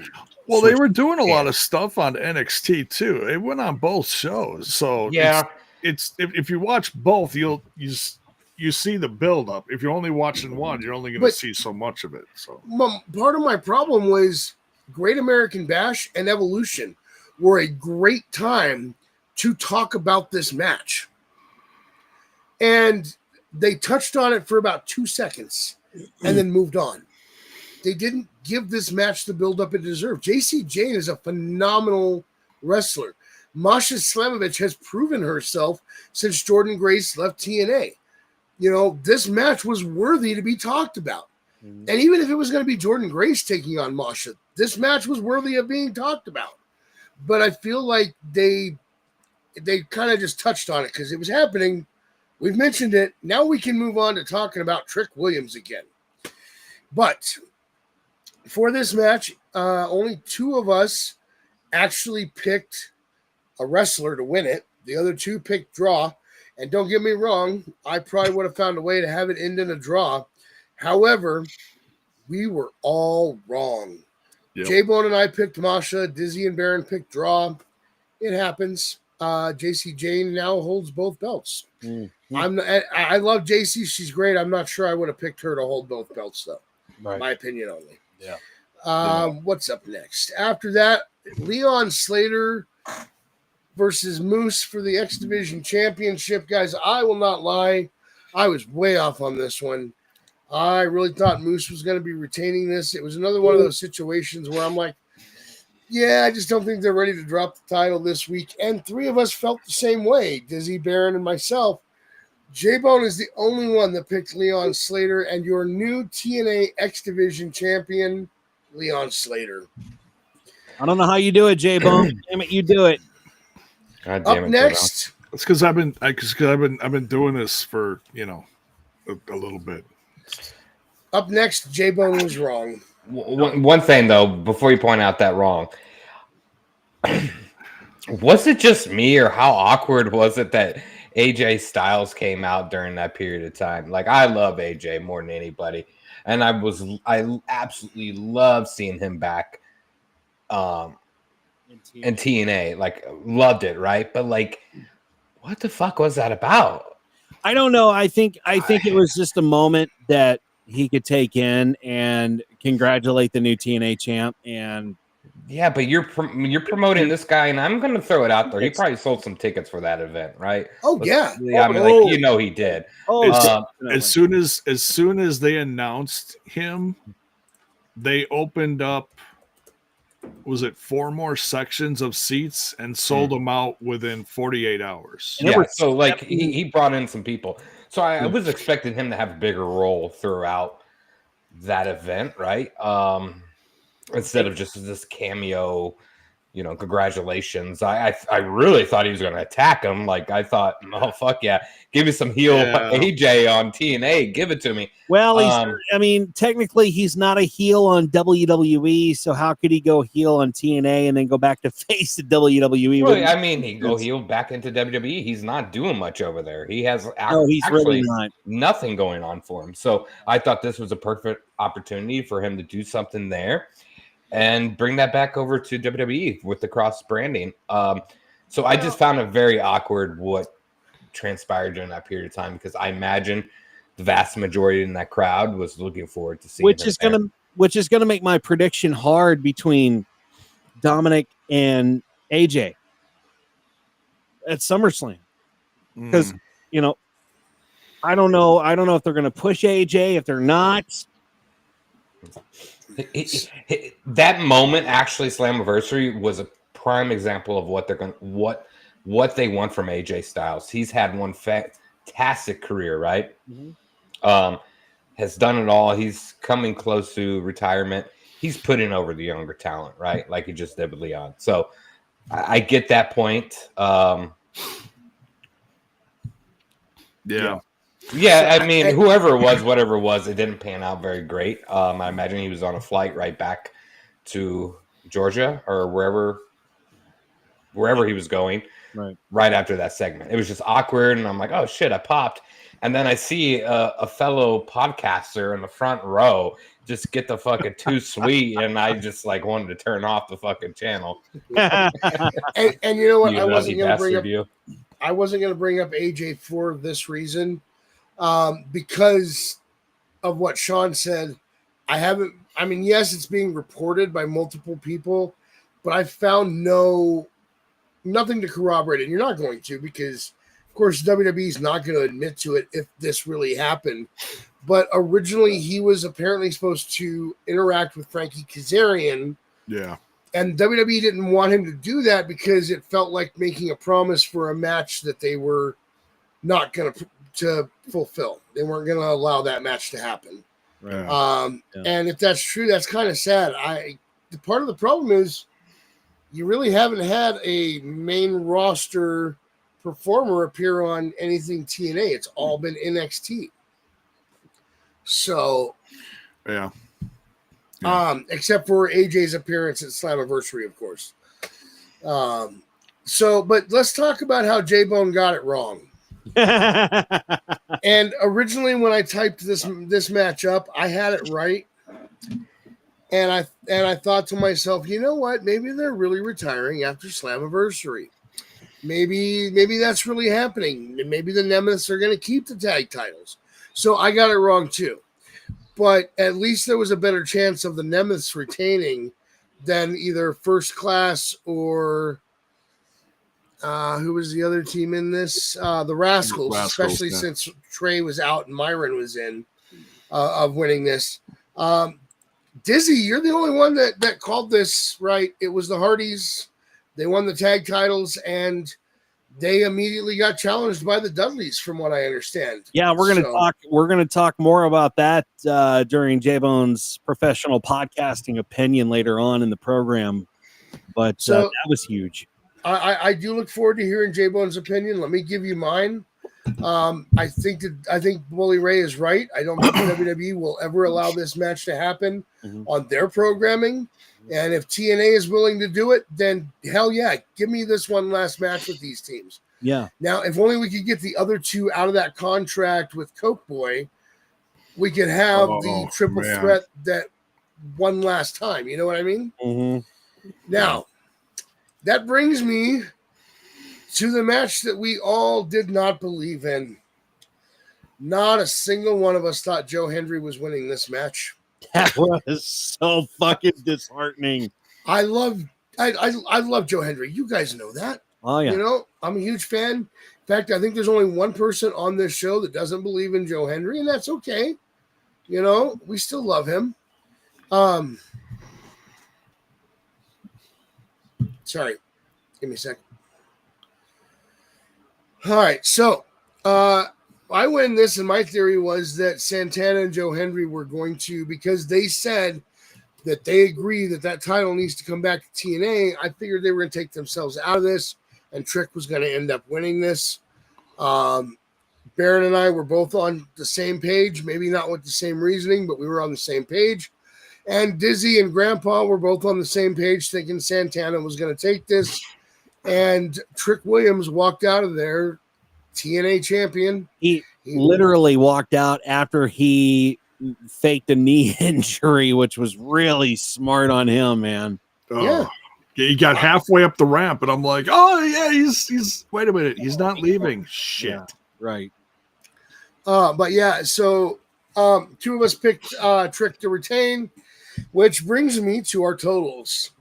Speaker 6: Well, they were doing a lot of stuff on NXT too. It went on both shows, so
Speaker 5: yeah.
Speaker 6: It's if you watch both, you see the build up. If you're only watching one, you're only going to see so much of it. So
Speaker 1: part of my problem was Great American Bash and Evolution were a great time to talk about this match. And they touched on it for about 2 seconds and then moved on. They didn't give this match the build-up it deserved. JC Jane is a phenomenal wrestler. Masha Slamovich has proven herself since Jordan Grace left TNA. You know, this match was worthy to be talked about. And even if it was going to be Jordan Grace taking on Masha, this match was worthy of being talked about. But I feel like they kind of just touched on it because it was happening. We've mentioned it. Now we can move on to talking about Trick Williams again. But for this match, only 2 of us actually picked a wrestler to win it. The other 2 picked draw. And don't get me wrong, I probably would have found a way to have it end in a draw. However, we were all wrong.
Speaker 6: Yep.
Speaker 1: J-Bone and I picked Masha. Dizzy and Baron picked draw. It happens. JC Jane now holds both belts. I love JC. She's great. I'm not sure I would have picked her to hold both belts, though.
Speaker 4: Right.
Speaker 1: My opinion only.
Speaker 6: Yeah.
Speaker 1: What's up next? After that, Leon Slater versus Moose for the X Division Championship. Guys, I will not lie. I was way off on this one. I really thought Moose was going to be retaining this. It was another one of those situations where I'm like, yeah, I just don't think they're ready to drop the title this week. And 3 of us felt the same way, Dizzy, Baron, and myself. J-Bone is the only one that picked Leon Slater, and your new TNA X Division champion, Leon Slater.
Speaker 4: I don't know how you do it, J-Bone. Damn it, you do it.
Speaker 5: God damn
Speaker 1: Up
Speaker 5: it,
Speaker 1: next,
Speaker 6: It's because I've been doing this for a little bit.
Speaker 1: Up next, J-Bone was wrong.
Speaker 5: One thing though, before you point out that wrong, was it just me or how awkward was it that AJ Styles came out during that period of time? Like, I love AJ more than anybody, and I absolutely love seeing him back in TNA. Like, loved it, right? But like, what the fuck was that about?
Speaker 4: I don't know. I think it was just a moment that he could take in and congratulate the new TNA champ. And
Speaker 5: yeah, but you're promoting this guy, and I'm going to throw it out there. He probably sold some tickets for that event, right?
Speaker 1: Oh, yeah.
Speaker 5: I mean, like, he did.
Speaker 6: As soon as they announced him, they opened up, was it 4 more sections of seats and sold them out within 48 hours.
Speaker 5: Yeah, so like he brought in some people. So I was expecting him to have a bigger role throughout that event, right? Instead of just this cameo, congratulations. I really thought he was going to attack him. Like, I thought, oh, fuck yeah. Give me some heel AJ on TNA. Give it to me.
Speaker 4: Well, technically he's not a heel on WWE, so how could he go heel on TNA and then go back to face the WWE?
Speaker 5: Well, I mean, he go heel back into WWE. He's not doing much over there. He has
Speaker 4: he's really not.
Speaker 5: Nothing going on for him. So I thought this was a perfect opportunity for him to do something there and bring that back over to WWE with the cross branding. So I just found it very awkward what transpired during that period of time, because I imagine the vast majority in that crowd was looking forward to seeing
Speaker 4: which is gonna make my prediction hard between Dominic and AJ at SummerSlam, because I don't know if they're gonna push AJ, if they're not.
Speaker 5: That moment, actually, Slammiversary was a prime example of what they're going, what they want from AJ Styles. He's had one fantastic career, right? Mm-hmm. Has done it all. He's coming close to retirement. He's putting over the younger talent, right? Like he just did with Leon. So I get that point. Yeah, I mean, whoever it was, whatever it was, it didn't pan out very great. I imagine he was on a flight right back to Georgia or wherever he was going right after that segment. It was just awkward, and I'm like, oh, shit, I popped. And then I see a fellow podcaster in the front row just get the fucking too sweet, and I just like wanted to turn off the fucking channel.
Speaker 1: and you know what? I wasn't going to bring up AJ for this reason. Because of what Sean said, I haven't I mean, yes, it's being reported by multiple people, but I found nothing to corroborate it. You're not going to, because of course WWE is not going to admit to it if this really happened. But originally he was apparently supposed to interact with Frankie Kazarian.
Speaker 6: Yeah.
Speaker 1: And WWE didn't want him to do that because it felt like making a promise for a match that they were not going to fulfill. They weren't going to allow that match to happen.
Speaker 6: Yeah.
Speaker 1: And if that's true, that's kind of sad. Part of the problem is you really haven't had a main roster performer appear on anything TNA. It's all been NXT. So,
Speaker 6: yeah.
Speaker 1: Except for AJ's appearance at Slammiversary, of course. But let's talk about how J-Bone got it wrong. And originally, when I typed this match up, I had it right, and I thought to myself, you know what? Maybe they're really retiring after Slammiversary. Maybe that's really happening. Maybe the Nemeths are going to keep the tag titles. So I got it wrong too. But at least there was a better chance of the Nemeths retaining than either First Class or who was the other team in this? The Rascals, especially since Trey was out and Myron was in, of winning this. Dizzy, you're the only one that called this right. It was the Hardys. They won the tag titles, and they immediately got challenged by the Dudleys, from what I understand.
Speaker 4: Yeah, we're gonna talk more about that during J-Bone's professional podcasting opinion later on in the program. But that was huge.
Speaker 1: I do look forward to hearing J-Bone's opinion. Let me give you mine. I think Bully Ray is right. I don't think WWE will ever allow this match to happen on their programming. And if TNA is willing to do it, then hell yeah, give me this one last match with these teams.
Speaker 4: Yeah.
Speaker 1: Now, if only we could get the other two out of that contract with Coke Boy, we could have the triple threat that one last time. You know what I mean?
Speaker 4: Mm-hmm.
Speaker 1: Now, that brings me to the match that we all did not believe in. Not a single one of us thought Joe Hendry was winning this match.
Speaker 4: That was so fucking disheartening.
Speaker 1: I love Joe Hendry. You guys know that.
Speaker 4: Oh yeah.
Speaker 1: You know, I'm a huge fan. In fact, I think there's only one person on this show that doesn't believe in Joe Hendry, and that's okay. You know, we still love him. Sorry. Give me a second. All right, so I win this, and my theory was that Santana and Joe Hendry were going to, because they said that they agree that title needs to come back to TNA. I figured they were going to take themselves out of this, and Trick was going to end up winning this. Baron and I were both on the same page, maybe not with the same reasoning, but we were on the same page. And Dizzy and Grandpa were both on the same page, thinking Santana was going to take this. And Trick Williams walked out of there, TNA champion.
Speaker 4: He literally walked out after he faked a knee injury, which was really smart on him, man.
Speaker 1: Yeah.
Speaker 6: He got halfway up the ramp, and I'm like, oh, yeah, he's wait a minute. He's not leaving. Shit.
Speaker 4: Yeah, right.
Speaker 1: But yeah, so two of us picked Trick to retain, which brings me to our totals.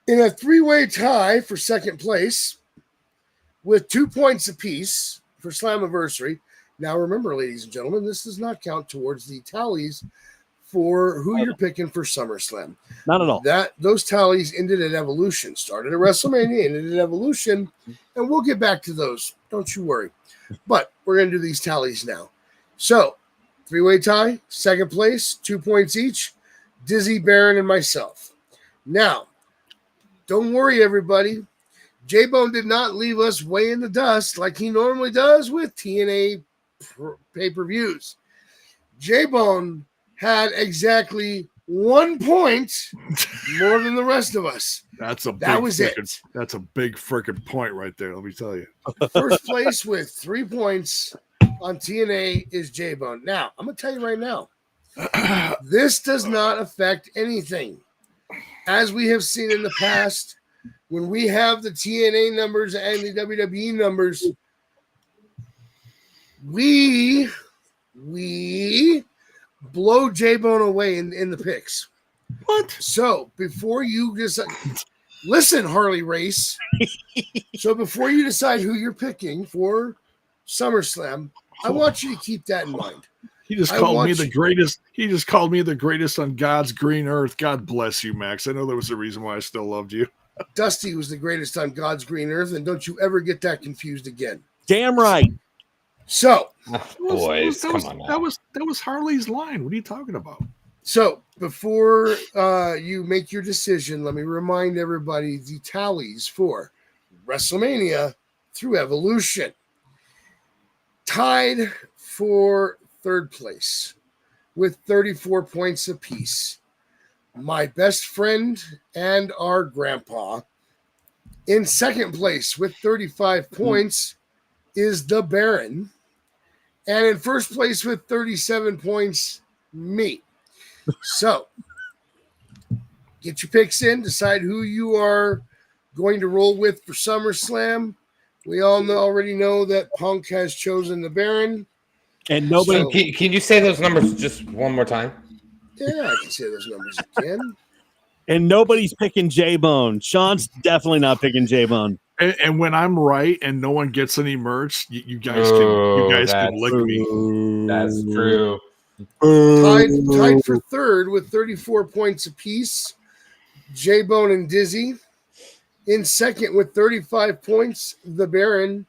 Speaker 1: In a three-way tie for second place with 2 points apiece for Slammiversary. Now, remember, ladies and gentlemen, this does not count towards the tallies for who you're picking for SummerSlam.
Speaker 4: Not at all.
Speaker 1: Those tallies ended at Evolution. Started at WrestleMania, ended at Evolution, and we'll get back to those. Don't you worry. But we're going to do these tallies now. So, three-way tie, second place, 2 points each, Dizzy, Baron, and myself. Now, don't worry, everybody. J-Bone did not leave us way in the dust like he normally does with TNA pay-per-views. J-Bone had exactly 1 point more than the rest of us. That's a
Speaker 6: big freaking point right there. Let me tell you.
Speaker 1: First place with 3 points on TNA is J-Bone. Now, I'm going to tell you right now, this does not affect anything. As we have seen in the past, when we have the TNA numbers and the WWE numbers, we blow J-Bone away in the picks.
Speaker 6: What?
Speaker 1: So before you decide, listen, Harley Race. So before you decide who you're picking for SummerSlam, I want you to keep that in mind.
Speaker 6: He just called me the greatest. He just called me the greatest on God's green earth. God bless you, Max. I know there was a reason why I still loved you.
Speaker 1: Dusty was the greatest on God's green earth, and don't you ever get that confused again.
Speaker 4: Damn right.
Speaker 1: So,
Speaker 5: boys, come on now.
Speaker 6: That was Harley's line. What are you talking about?
Speaker 1: So before you make your decision, let me remind everybody the tallies for WrestleMania through Evolution. Tied for third place with 34 points apiece. My best friend and our grandpa. In second place with 35 points is the Baron. And in first place with 37 points, me. So, get your picks in. Decide who you are going to roll with for SummerSlam. We all already know that Punk has chosen the Baron.
Speaker 4: And nobody.
Speaker 5: So, can you say those numbers just one more time?
Speaker 1: Yeah, I can say those numbers again.
Speaker 4: And nobody's picking J-Bone. Sean's definitely not picking J-Bone.
Speaker 6: And when I'm right and no one gets any merch, you guys can lick me.
Speaker 5: That's true.
Speaker 1: Tied for third with 34 points apiece, J-Bone and Dizzy. In second with 35 points, the Baron.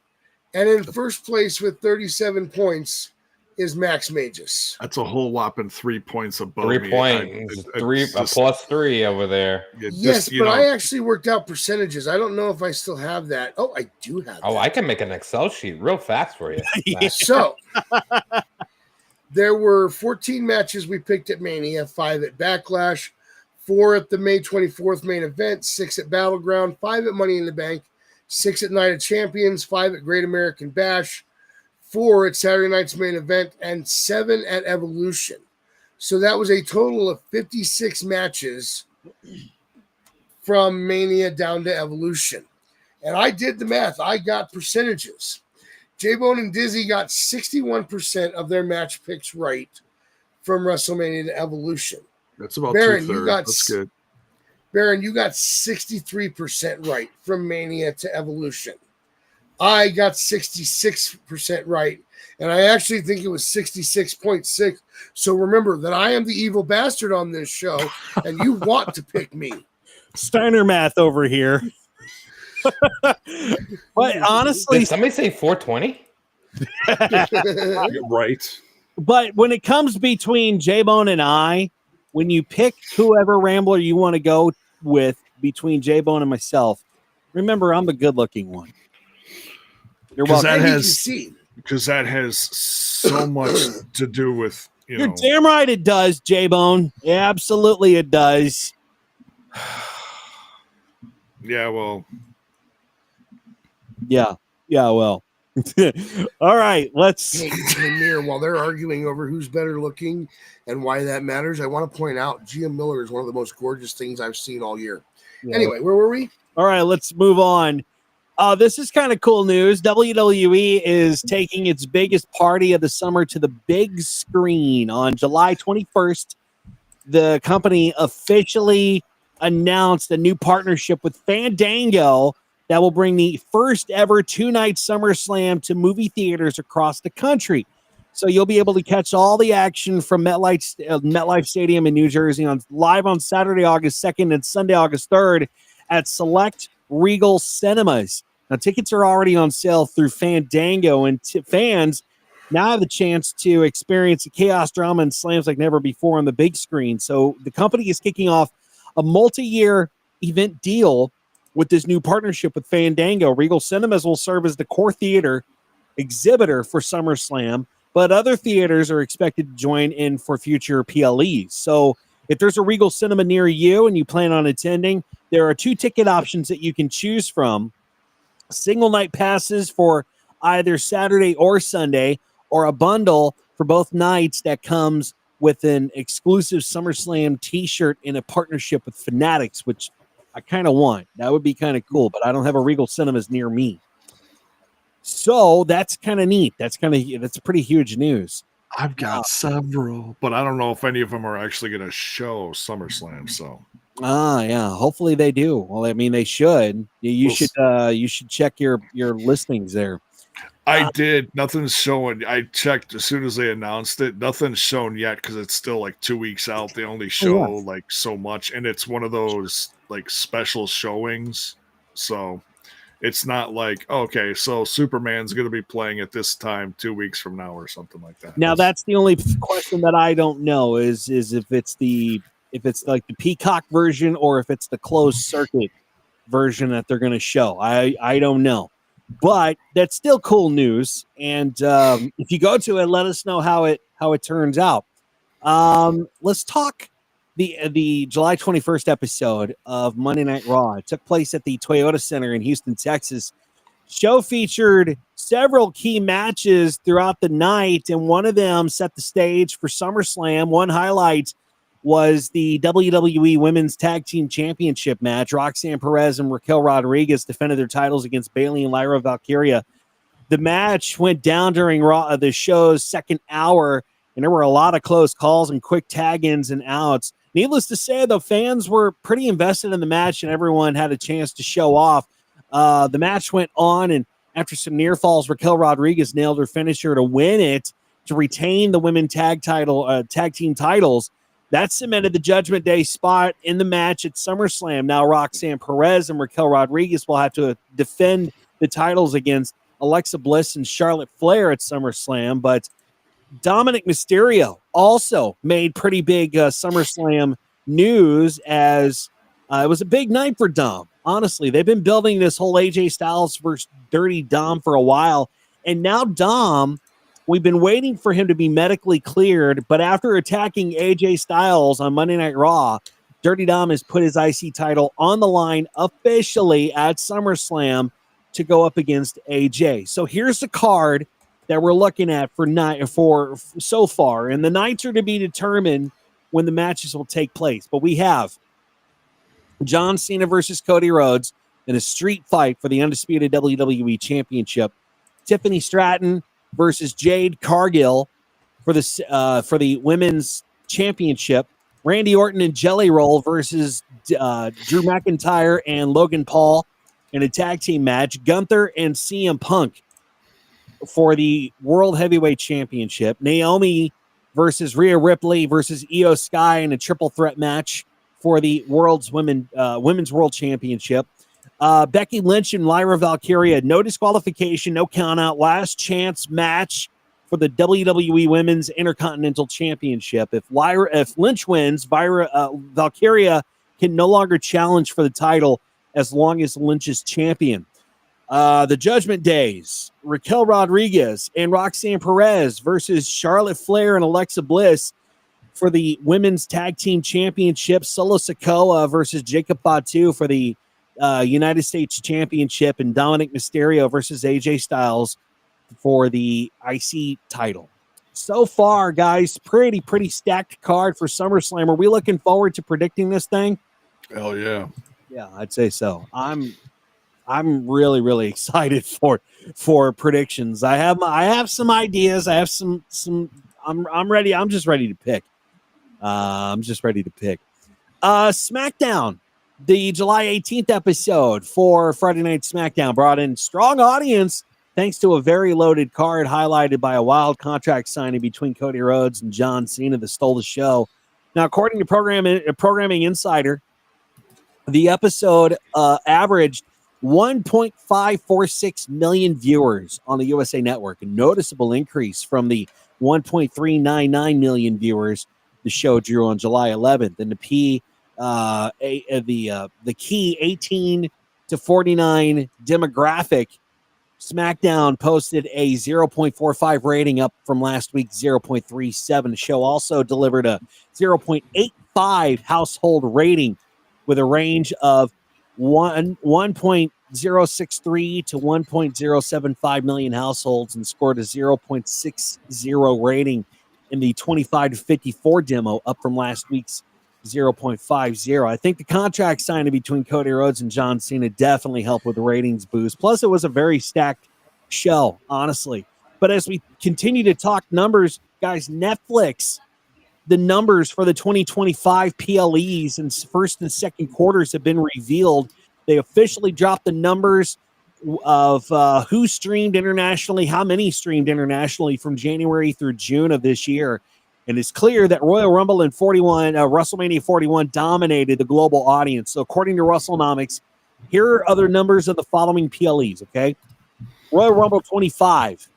Speaker 1: And in first place with 37 points is Max Magus.
Speaker 6: That's a whole whopping 3 points above
Speaker 5: 3
Speaker 6: me.
Speaker 5: points. Plus three over there.
Speaker 1: Yes, but I actually worked out percentages. I don't know if I still have that. Oh, I do have that.
Speaker 5: Oh, I can make an Excel sheet real fast for you.
Speaker 1: So there were 14 matches we picked at Mania, 5 at Backlash, 4 at the May 24th main event, 6 at Battleground, 5 at Money in the Bank, 6 at Night of Champions, 5 at Great American Bash, 4 at Saturday night's main event, and 7 at Evolution. So that was a total of 56 matches from Mania down to Evolution. And I did the math. I got percentages. J-Bone and Dizzy got 61% of their match picks right from WrestleMania to Evolution.
Speaker 6: That's about
Speaker 1: Baron,
Speaker 6: two-thirds. That's good.
Speaker 1: Baron, you got 63% right from Mania to Evolution. I got 66% right, and I actually think it was 66.6. So remember that I am the evil bastard on this show, and you want to pick me.
Speaker 4: Steiner math over here. But honestly,
Speaker 5: did somebody say 420?
Speaker 6: Right.
Speaker 4: But when it comes between J-Bone and I, when you pick whoever Rambler you want to go with between J-Bone and myself, remember I'm the good-looking one. You're welcome.
Speaker 6: Because that has so much to do with
Speaker 4: You're damn right it does, J-Bone. Yeah, absolutely it does.
Speaker 6: Yeah, well.
Speaker 4: Yeah, well. All right, let's.
Speaker 1: Hey, Mir, while they're arguing over who's better looking and why that matters, I want to point out Gia Miller is one of the most gorgeous things I've seen all year. Yeah. Anyway, where were we?
Speaker 4: All right, let's move on. This is kind of cool news. WWE is taking its biggest party of the summer to the big screen on July 21st. The company officially announced a new partnership with Fandango that will bring the first ever 2-night SummerSlam to movie theaters across the country. So you'll be able to catch all the action from MetLife Stadium in New Jersey live on Saturday, August 2nd and Sunday, August 3rd at select Regal Cinemas. Now, tickets are already on sale through Fandango, and fans now have the chance to experience the chaos, drama, and slams like never before on the big screen. So the company is kicking off a multi-year event deal with this new partnership with Fandango. Regal Cinemas will serve as the core theater exhibitor for SummerSlam, but other theaters are expected to join in for future PLEs. So if there's a Regal Cinema near you and you plan on attending, there are 2 ticket options that you can choose from. Single night passes for either Saturday or Sunday, or a bundle for both nights that comes with an exclusive SummerSlam t-shirt in a partnership with Fanatics, which I kind of want. That would be kind of cool, but I don't have a Regal Cinemas near me. So that's kind of neat. That's pretty huge news.
Speaker 6: I've got several, but I don't know if any of them are actually going to show SummerSlam. So,
Speaker 4: yeah. Hopefully they do. Well, I mean, they should. You should check your listings there.
Speaker 6: I did. Nothing's showing. I checked as soon as they announced it. Nothing's shown yet because it's still like 2 weeks out. They only show like so much, and it's one of those like special showings. So it's not like, okay, so Superman's going to be playing at this time 2 weeks from now or something like that.
Speaker 4: Now that's the only question that I don't know is if it's like the Peacock version or if it's the closed circuit version that they're going to show. I don't know. But that's still cool news. And if you go to it, let us know how it turns out. Let's talk the July 21st episode of Monday Night Raw. It took place at the Toyota Center in Houston, Texas. Show featured several key matches throughout the night, and one of them set the stage for SummerSlam. One highlight was the WWE Women's Tag Team Championship match. Roxanne Perez and Raquel Rodriguez defended their titles against Bayley and Lyra Valkyria. The match went down during the show's second hour, and there were a lot of close calls and quick tag-ins and outs. Needless to say, the fans were pretty invested in the match, and everyone had a chance to show off. The match went on, and after some near falls, Raquel Rodriguez nailed her finisher to win it to retain the women's tag team titles. That cemented the Judgment Day spot in the match at SummerSlam. Now Roxanne Perez and Raquel Rodriguez will have to defend the titles against Alexa Bliss and Charlotte Flair at SummerSlam. But Dominic Mysterio also made pretty big SummerSlam news as it was a big night for Dom. Honestly, they've been building this whole AJ Styles versus Dirty Dom for a while. And now Dom, we've been waiting for him to be medically cleared, but after attacking AJ Styles on Monday Night Raw, Dirty Dom has put his IC title on the line officially at SummerSlam to go up against AJ. So here's the card that we're looking at for so far, and the nights are to be determined when the matches will take place. But we have John Cena versus Cody Rhodes in a street fight for the undisputed WWE Championship. Tiffany Stratton versus Jade Cargill for the women's championship. Randy Orton and Jelly Roll versus Drew McIntyre and Logan Paul in a tag team match. Gunther and CM Punk for the World Heavyweight Championship. Naomi versus Rhea Ripley versus Io Sky in a triple threat match for the Women's World Championship. Becky Lynch and Lyra Valkyria, no disqualification, no countout, last chance match for the WWE Women's Intercontinental Championship. If Lynch wins, Valkyria can no longer challenge for the title as long as Lynch is champion. The Judgment Days, Raquel Rodriguez and Roxanne Perez versus Charlotte Flair and Alexa Bliss for the Women's Tag Team Championship. Solo Sikoa versus Jacob Fatu for the United States Championship, and Dominic Mysterio versus AJ Styles for the IC title. So far, guys, pretty stacked card for SummerSlam. Are we looking forward to predicting this thing?
Speaker 6: Hell yeah.
Speaker 4: Yeah, I'd say so. I'm really excited for predictions. I have some ideas. I have some I'm ready. I'm just ready to pick. SmackDown, the July 18th episode for Friday Night SmackDown brought in strong audience thanks to a very loaded card highlighted by a wild contract signing between Cody Rhodes and John Cena that stole the show. Now, according to Programming Insider, the episode averaged 1.546 million viewers on the USA Network, a noticeable increase from the 1.399 million viewers the show drew on July 11th. And the key 18 to 49 demographic, SmackDown posted a 0.45 rating, up from last week's 0.37. The show also delivered a 0.85 household rating with a range of 1.063 to 1.075 million households, and scored a 0.60 rating in the 25 to 54 demo, up from last week's 0.50. I think the contract signing between Cody Rhodes and John Cena definitely helped with the ratings boost. Plus, it was a very stacked show, honestly. But as we continue to talk numbers, Guys, Netflix, the numbers for the 2025 PLEs in first and second quarters have been revealed. They officially dropped the numbers of who streamed internationally, how many streamed internationally from January through June of this year. And it's clear that Royal Rumble in WrestleMania 41 dominated the global audience. So according to WrestleNomics, here are other numbers of the following PLEs, okay? Royal Rumble 25,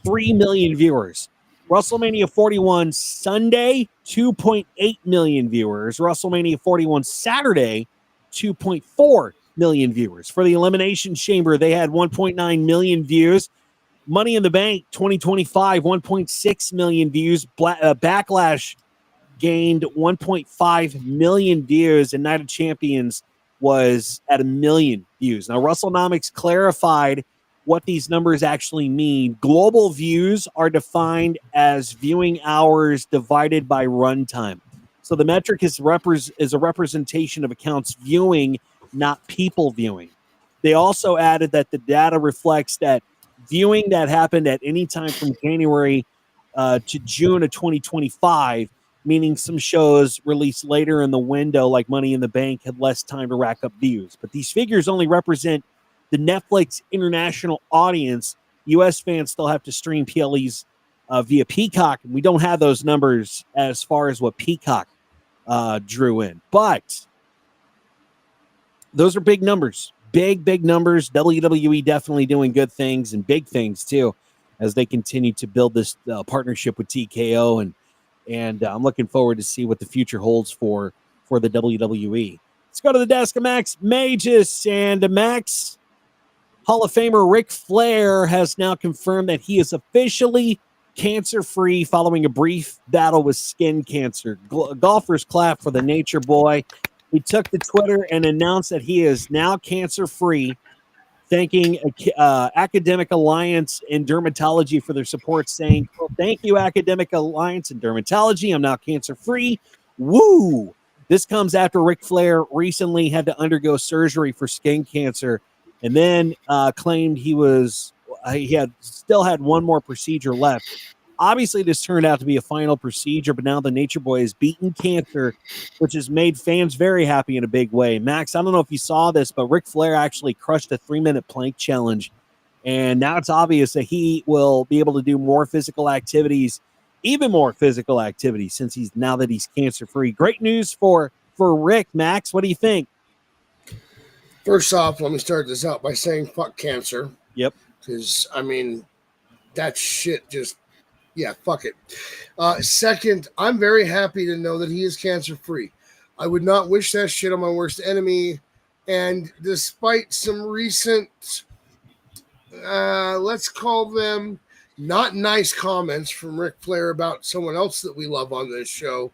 Speaker 4: 3 million viewers. WrestleMania 41 Sunday, 2.8 million viewers. WrestleMania 41 Saturday, 2.4 million viewers. For the Elimination Chamber, they had 1.9 million views. Money in the Bank 2025, 1.6 million views. Backlash gained 1.5 million views, and Night of Champions was at 1 million views. Now, WrestleNomics clarified what these numbers actually mean. Global views are defined as viewing hours divided by runtime. So the metric is a representation of accounts viewing, not people viewing. They also added that the data reflects that viewing that happened at any time from January to June of 2025, meaning some shows released later in the window, like Money in the Bank, had less time to rack up views. But these figures only represent the Netflix international audience. U.S. fans still have to stream PLEs via Peacock, and we don't have those numbers as far as what Peacock drew in. But those are big numbers. Big numbers. WWE definitely doing good things and big things, too, as they continue to build this partnership with TKO. And I'm looking forward to see what the future holds for the WWE. Let's go to the desk of Max Magus. And Max, Hall of Famer Ric Flair has now confirmed that he is officially cancer-free following a brief battle with skin cancer. Golfers clap for the Nature Boy. He took to Twitter and announced that he is now cancer-free, thanking Academic Alliance in Dermatology for their support, saying, well, thank you, Academic Alliance in Dermatology. I'm now cancer-free. Woo! This comes after Ric Flair recently had to undergo surgery for skin cancer, and then claimed he still had one more procedure left. Obviously, this turned out to be a final procedure, but now the Nature Boy has beaten cancer, which has made fans very happy in a big way. Max, I don't know if you saw this, but Ric Flair actually crushed a 3-minute plank challenge, and now it's obvious that he will be able to do more physical activities, even more physical activities, since he's cancer-free. Great news for Rick. Max, what do you think?
Speaker 1: First off, let me start this out by saying fuck cancer.
Speaker 4: Yep.
Speaker 1: Because, I mean, that shit just, yeah, fuck it. Second, I'm very happy to know that he is cancer-free. I would not wish that shit on my worst enemy. And despite some recent, let's call them not nice comments from Ric Flair about someone else that we love on this show,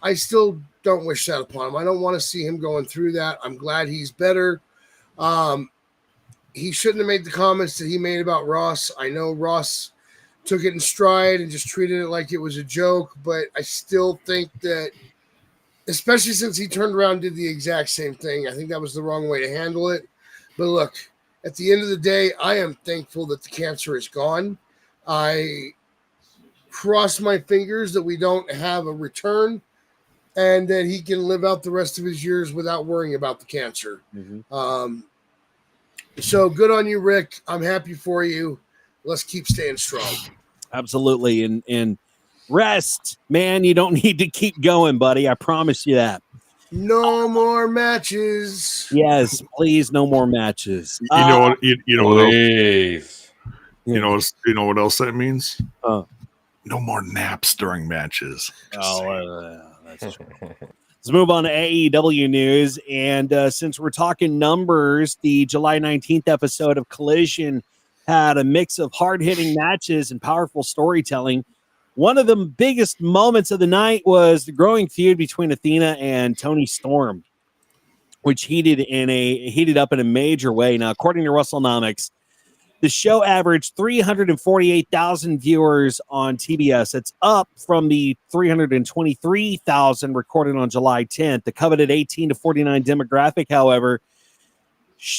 Speaker 1: I still don't wish that upon him. I don't want to see him going through that. I'm glad he's better. He shouldn't have made the comments that he made about Ross. I know Ross took it in stride and just treated it like it was a joke, but I still think that, especially since he turned around and did the exact same thing, I think that was the wrong way to handle it. But look, at the end of the day, I am thankful that the cancer is gone. I cross my fingers that we don't have a return and that he can live out the rest of his years without worrying about the cancer. Mm-hmm. So good on you, Rick. I'm happy for you. Let's keep staying strong.
Speaker 4: Absolutely. And rest, man. You don't need to keep going, buddy. I promise you that.
Speaker 1: No more matches.
Speaker 4: Yes, please. No more matches.
Speaker 6: You know what? You know what
Speaker 5: else?
Speaker 6: You know what else that means? No more naps during matches.
Speaker 4: That's true. Let's move on to AEW news. And since we're talking numbers, the July 19th episode of Collision had a mix of hard-hitting matches and powerful storytelling. One of the biggest moments of the night was the growing feud between Athena and Toni Storm, which heated up in a major way. Now, according to WrestleNomics, the show averaged 348,000 viewers on TBS. It's up from the 323,000 recorded on July 10th. The coveted 18 to 49 demographic, however,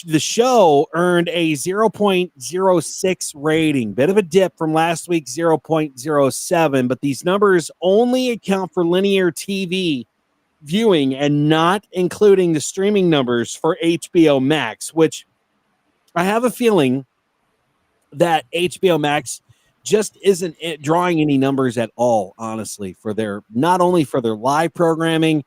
Speaker 4: The show earned a 0.06 rating, bit of a dip from last week's 0.07, but these numbers only account for linear TV viewing and not including the streaming numbers for HBO Max, which I have a feeling that HBO Max just isn't drawing any numbers at all, honestly, for their, not only for their live programming,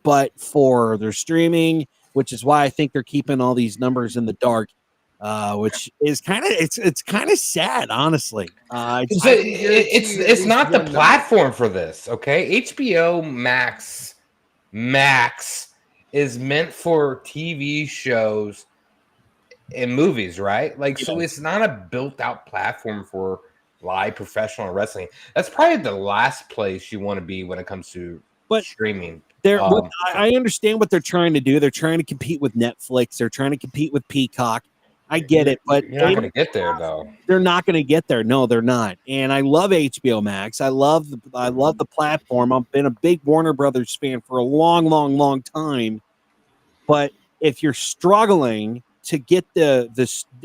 Speaker 4: but for their streaming, which is why I think they're keeping all these numbers in the dark, which is kind of, it's kind of sad, honestly.
Speaker 5: It's not the platform for this, okay? HBO Max is meant for TV shows and movies, right? Like, so it's not a built-out platform for live professional wrestling. That's probably the last place you want to be when it comes to streaming.
Speaker 4: I understand what they're trying to do. They're trying to compete with Netflix. They're trying to compete with Peacock. I get it, but
Speaker 5: you're not going to get there, though.
Speaker 4: They're not going to get there. No, they're not. And I love HBO Max. I love the platform. I've been a big Warner Brothers fan for a long time. But if you're struggling to get the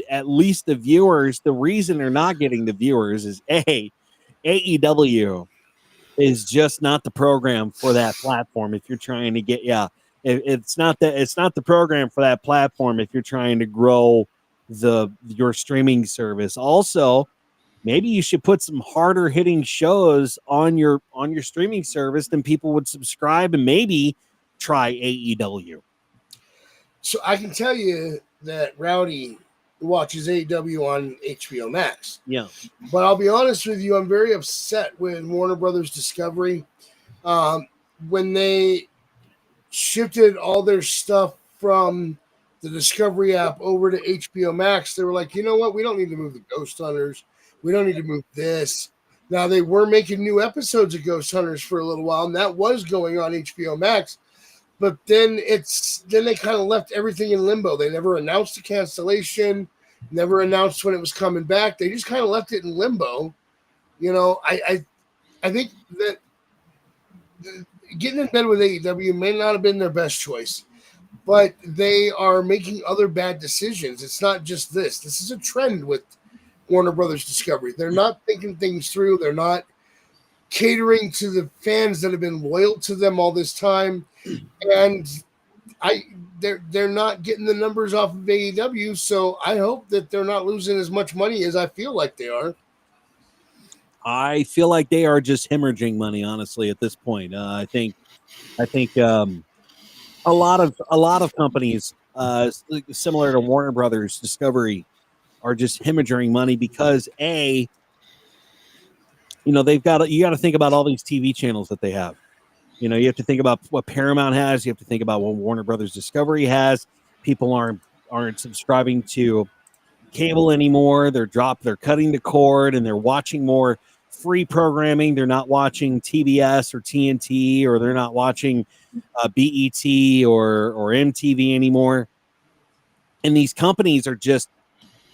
Speaker 4: at least the viewers, the reason they're not getting the viewers is AEW is just not the program for that platform. If you're trying to get, it's not the program for that platform if you're trying to grow your streaming service. Also, maybe you should put some harder hitting shows on your streaming service, then people would subscribe and maybe try AEW.
Speaker 1: So I can tell you that Rowdy watches AEW on HBO Max.
Speaker 4: Yeah.
Speaker 1: But I'll be honest with you, I'm very upset with Warner Brothers Discovery. When they shifted all their stuff from the Discovery app over to HBO Max, they were like, you know what? We don't need to move the Ghost Hunters. We don't need to move this. Now, they were making new episodes of Ghost Hunters for a little while, and that was going on HBO Max. But then they kind of left everything in limbo. They never announced the cancellation, never announced when it was coming back. They just kind of left it in limbo. You know, I think that getting in bed with AEW may not have been their best choice, but they are making other bad decisions. It's not just this. This is a trend with Warner Brothers Discovery. They're not thinking things through. They're not catering to the fans that have been loyal to them all this time. And they're not getting the numbers off of AEW, so I hope that they're not losing as much money as I feel like they are.
Speaker 4: I feel like they are just hemorrhaging money, honestly, at this point. I think a lot of companies similar to Warner Brothers Discovery are just hemorrhaging money because you got to think about all these TV channels that they have. You know, you have to think about what Paramount has. You have to think about what Warner Brothers Discovery has. People aren't subscribing to cable anymore. They're cutting the cord and they're watching more free programming. They're not watching TBS or TNT, or they're not watching BET or MTV anymore. And these companies are just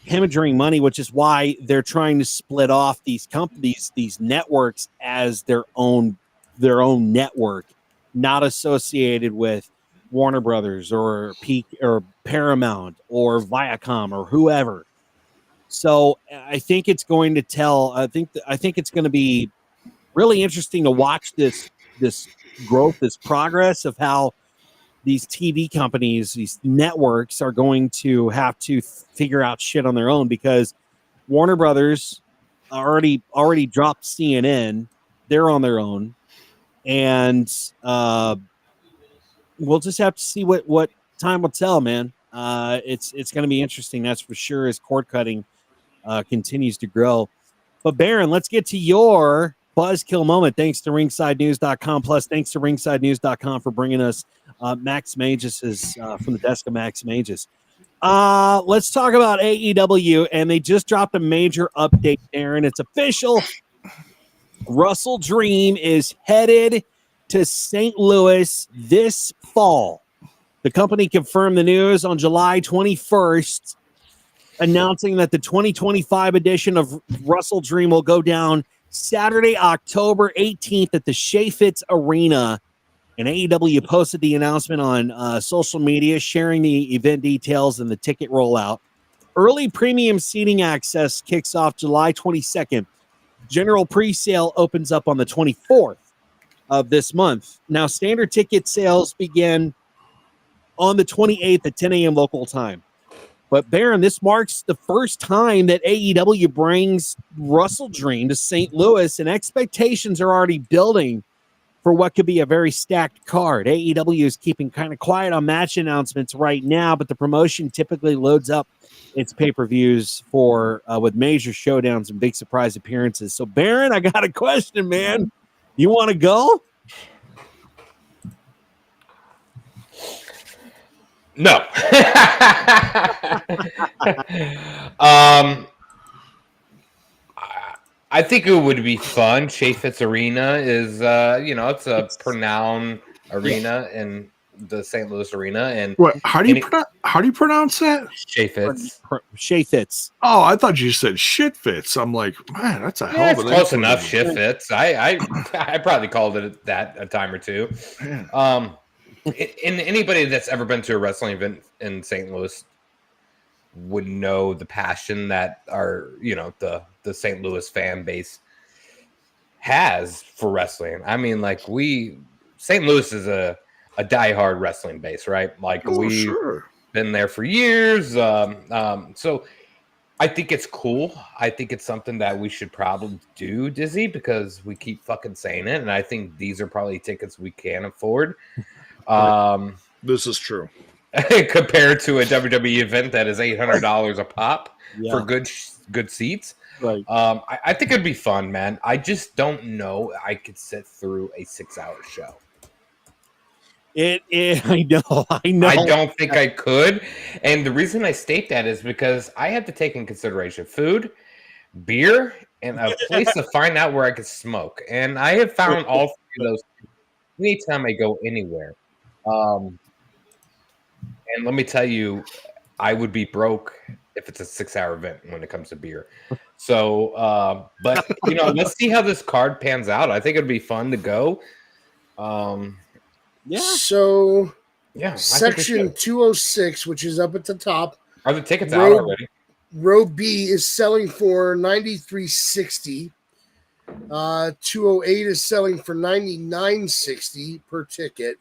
Speaker 4: hemorrhaging money, which is why they're trying to split off these companies, these networks, as their own network, not associated with Warner Brothers or Paramount or Viacom or whoever. So I think it's going to I think it's going to be really interesting to watch this growth, this progress of how these TV companies, these networks are going to have to figure out shit on their own, because Warner Brothers already dropped CNN. They're on their own. And we'll just have to see what time will tell, man. It's going to be interesting, that's for sure, as cord cutting continues to grow. But Baron, let's get to your buzzkill moment. Thanks to ringsidenews.com. Plus, thanks to ringsidenews.com for bringing us Max Magus from the desk of Max Magus. Let's talk about AEW, and they just dropped a major update, Aaron. It's official. Russell Dream is headed to St. Louis this fall. The company confirmed the news on July 21st, announcing that the 2025 edition of Russell Dream will go down Saturday, October 18th at the Chaifetz Arena And AEW posted the announcement on social media, sharing the event details and the ticket rollout. Early premium seating access kicks off July 22nd. General pre-sale opens up on the 24th of this month. Now, standard ticket sales begin on the 28th at 10 a.m. local time. But Baron, this marks the first time that AEW brings Wrestle Dream to St. Louis, and expectations are already building for what could be a very stacked card. AEW is keeping kind of quiet on match announcements right now, but the promotion typically loads up its pay-per-views for with major showdowns and big surprise appearances. So, Baron, I got a question, man. You want to go?
Speaker 5: No. I think it would be fun. Chaffetz Arena is, it's a renowned arena in the St. Louis arena. And
Speaker 6: what? How do you pronounce that?
Speaker 4: Chaffetz.
Speaker 6: Oh, I thought you said shit fits. I'm like, man, that's a hell of a
Speaker 5: close enough. Shit fits. I probably called it that a time or two. Man. And anybody that's ever been to a wrestling event in St. Louis would know the passion that the St. Louis fan base has for wrestling. I mean, like St. Louis is a diehard wrestling base, right? Like we've been there for years. So I think it's cool. I think it's something that we should probably do, Dizzy, because we keep fucking saying it. And I think these are probably tickets we can afford.
Speaker 6: This is true.
Speaker 5: Compared to a WWE event that is $800 a pop for good seats.
Speaker 4: Right.
Speaker 5: I think it'd be fun, man. I just don't know I could sit through a 6-hour show.
Speaker 4: I know.
Speaker 5: I don't think I could. And the reason I state that is because I have to take in consideration food, beer, and a place to find out where I could smoke. And I have found all three of those anytime I go anywhere. And let me tell you, I would be broke if it's a 6-hour event when it comes to beer. So, but let's see how this card pans out. I think it'd be fun to go.
Speaker 1: So,
Speaker 5: yeah.
Speaker 1: Section 206, which is up at the top.
Speaker 5: Are the tickets out already?
Speaker 1: Row B is selling for $93.60. 208 is selling for $99.60 per ticket.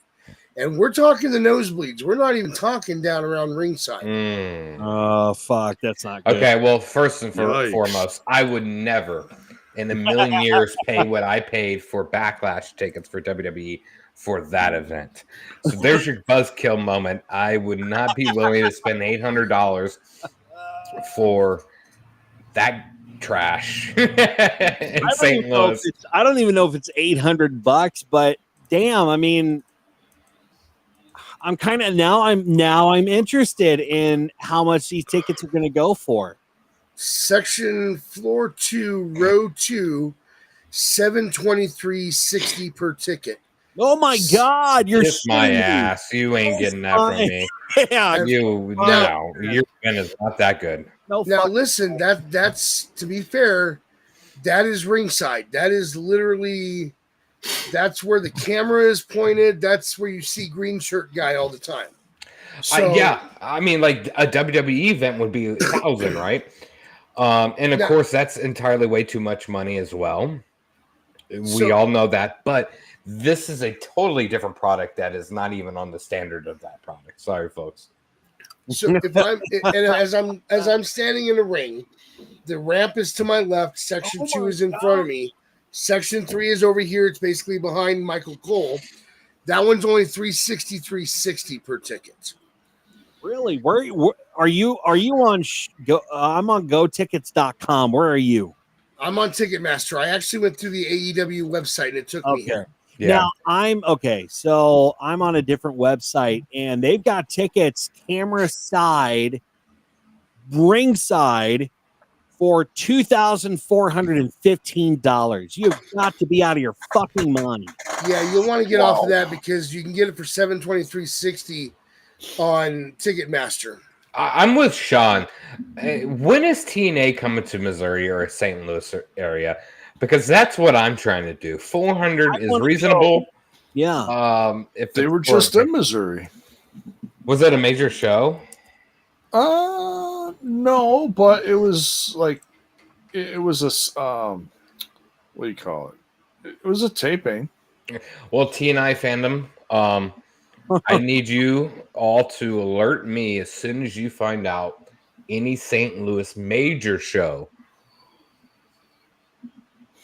Speaker 1: And we're talking the nosebleeds. We're not even talking down around ringside.
Speaker 4: Oh, fuck. That's not good.
Speaker 5: Okay, well, first and foremost, I would never in a million years pay what I paid for Backlash tickets for WWE for that event. So there's your buzzkill moment. I would not be willing to spend $800 for that trash in St. Louis.
Speaker 4: I don't even know if it's $800, but damn, I mean, I'm kind of I'm interested in how much these tickets are going to go for.
Speaker 1: Section floor 2, row 2, $723.60 per ticket.
Speaker 4: Oh my God, you're
Speaker 5: kiss my ass. You ain't getting that from me.
Speaker 4: Yeah,
Speaker 5: your event is not that good.
Speaker 1: Now listen, that's to be fair, that is ringside. That is literally. That's where the camera is pointed. That's where you see green shirt guy all the time. So,
Speaker 5: I mean, like a WWE event would be 1,000, right? And of course, that's entirely way too much money as well. We all know that, but this is a totally different product that is not even on the standard of that product. Sorry, folks.
Speaker 1: So as I'm standing in the ring, the ramp is to my left. Section 2 is in front of me. Section 3 is over here. It's basically behind Michael Cole. That one's only $363.60 per ticket.
Speaker 4: Really? Where are you? Are you on? I'm on GoTickets.com. Where are you?
Speaker 1: I'm on Ticketmaster. I actually went through the AEW website and it took me here.
Speaker 4: Yeah. Now so I'm on a different website and they've got tickets camera side, ringside for $2,415. You've got to be out of your fucking mind.
Speaker 1: Yeah, you'll want to get off of that because you can get it for $723.60 on Ticketmaster.
Speaker 5: I'm with Sean. When is TNA coming to Missouri or St. Louis area? Because that's what I'm trying to do. 400 is reasonable.
Speaker 4: Yeah.
Speaker 5: If
Speaker 6: They
Speaker 5: it's
Speaker 6: were just in Missouri.
Speaker 5: Was it a major show?
Speaker 6: No, but it was like it was a what do you call it? It was a taping.
Speaker 5: Well, TNI fandom, I need you all to alert me as soon as you find out any St. Louis major show.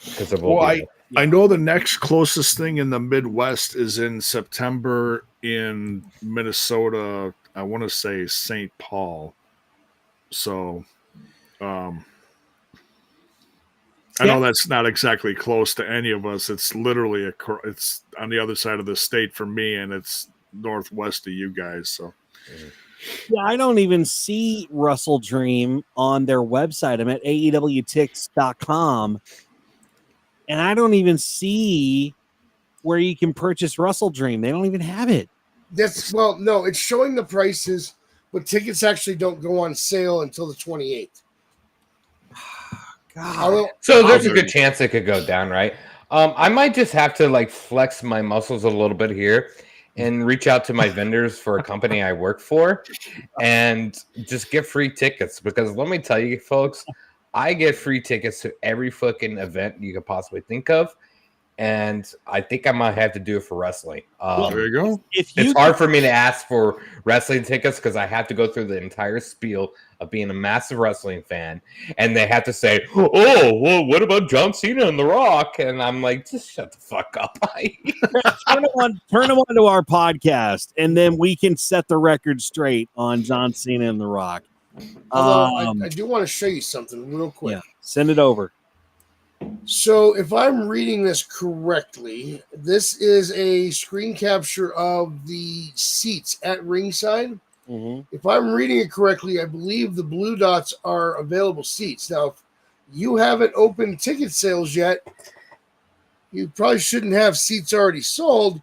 Speaker 5: Because it will be.
Speaker 6: I know the next closest thing in the Midwest is in September in Minnesota. I want to say St. Paul. So, I know that's not exactly close to any of us. It's literally it's on the other side of the state for me, and it's northwest of you guys. So,
Speaker 4: Yeah, I don't even see Russell Dream on their website. I'm at aewtix.com, and I don't even see where you can purchase Russell Dream. They don't even have it.
Speaker 1: No, it's showing the prices, but tickets actually don't go on sale until the 28th.
Speaker 4: God.
Speaker 5: So there's a good chance it could go down, right? I might just have to like flex my muscles a little bit here and reach out to my vendors for a company I work for and just get free tickets, because let me tell you folks, I get free tickets to every fucking event you could possibly think of. And I think I might have to do it for wrestling.
Speaker 6: there you go.
Speaker 5: It's hard for me to ask for wrestling tickets because I have to go through the entire spiel of being a massive wrestling fan, and they have to say, "Oh, well, what about John Cena and The Rock?" And I'm like, "Just shut the fuck up."
Speaker 4: turn them on to our podcast, and then we can set the record straight on John Cena and The Rock.
Speaker 1: I do want to show you something real quick.
Speaker 4: Yeah, send it over.
Speaker 1: So, if I'm reading this correctly, this is a screen capture of the seats at ringside.
Speaker 4: Mm-hmm.
Speaker 1: If I'm reading it correctly, I believe the blue dots are available seats. Now, if you haven't opened ticket sales yet, you probably shouldn't have seats already sold,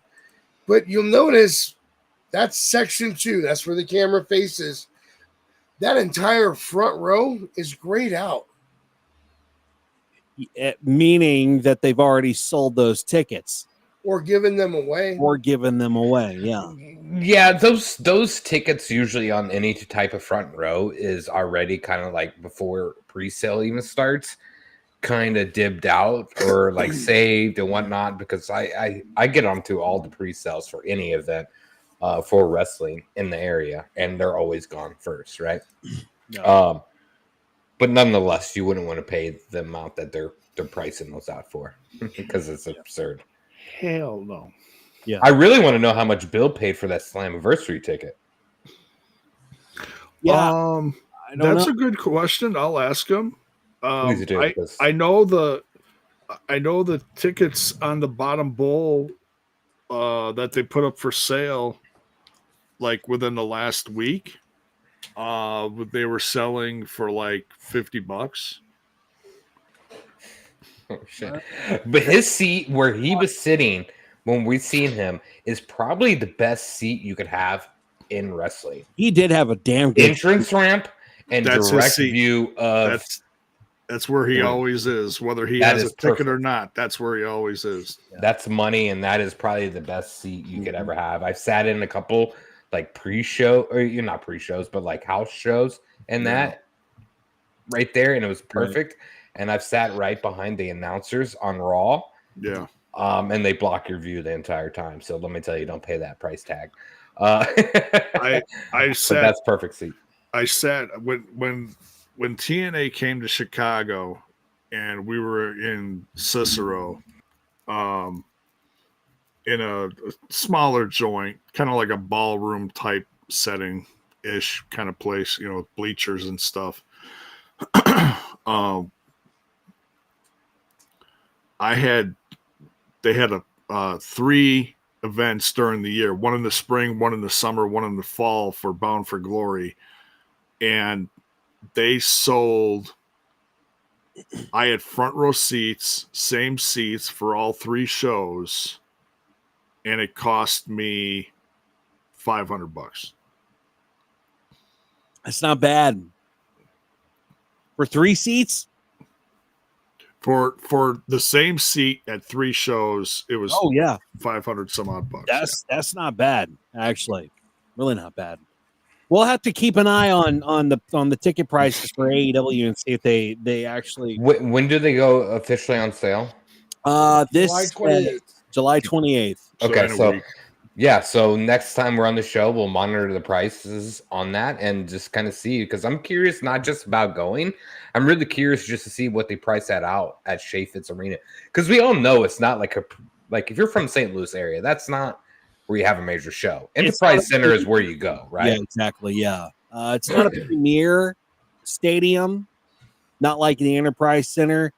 Speaker 1: but you'll notice that's section 2. That's where the camera faces. That entire front row is grayed out.
Speaker 4: Meaning that they've already sold those tickets
Speaker 1: or given them away.
Speaker 5: Yeah, those tickets usually on any type of front row is already kind of like before pre-sale even starts, kind of dibbed out or like saved and whatnot, because I get onto all the pre-sales for any event for wrestling in the area, and they're always gone first, right?
Speaker 4: Yeah.
Speaker 5: But nonetheless, you wouldn't want to pay the amount that they're pricing those out for because it's absurd.
Speaker 6: Hell no.
Speaker 5: Yeah, I really want to know how much Bill paid for that Slammiversary ticket.
Speaker 6: Yeah, that's a good question. I'll ask him.
Speaker 5: Please do.
Speaker 6: I know the tickets on the bottom bowl that they put up for sale, like within the last week. They were selling for like $50.
Speaker 5: Oh, shit. But his seat where he was sitting when we seen him is probably the best seat you could have in wrestling.
Speaker 4: He did have a damn good
Speaker 5: entrance ramp and direct view of.
Speaker 6: That's where he always is, whether he has a ticket or not. That's where he always is.
Speaker 5: That's money, and that is probably the best seat you could ever have. I've sat in a couple like pre-show, or you're not pre-shows, but like house shows, and that right there, and it was perfect. Right. And I've sat right behind the announcers on Raw.
Speaker 6: Yeah.
Speaker 5: And they block your view the entire time. So let me tell you, don't pay that price tag.
Speaker 6: I sat.
Speaker 5: That's perfect seat.
Speaker 6: I sat when TNA came to Chicago, and we were in Cicero, in a smaller joint, kind of like a ballroom type setting ish kind of place, bleachers and stuff. They had 3 events during the year, one in the spring, one in the summer, one in the fall for Bound for Glory. And they sold, I had front row seats, same seats for all 3 shows. And it cost me $500.
Speaker 4: That's not bad. For 3 seats?
Speaker 6: For the same seat at 3 shows, it was 500 some odd bucks.
Speaker 4: That's not bad, actually. Really not bad. We'll have to keep an eye on the ticket prices for AEW and see if they actually.
Speaker 5: When do they go officially on sale?
Speaker 4: This July 28th.
Speaker 5: Okay, so yeah, so next time we're on the show, we'll monitor the prices on that and just kind of see, because I'm curious not just about going. I'm really curious just to see what they price that out at Shea Fitz Arena, because we all know it's not like if you're from St. Louis area, that's not where you have a major show. Enterprise Center is where you go, right?
Speaker 4: Yeah, exactly. Yeah, it's not a premier stadium, not like the Enterprise Center,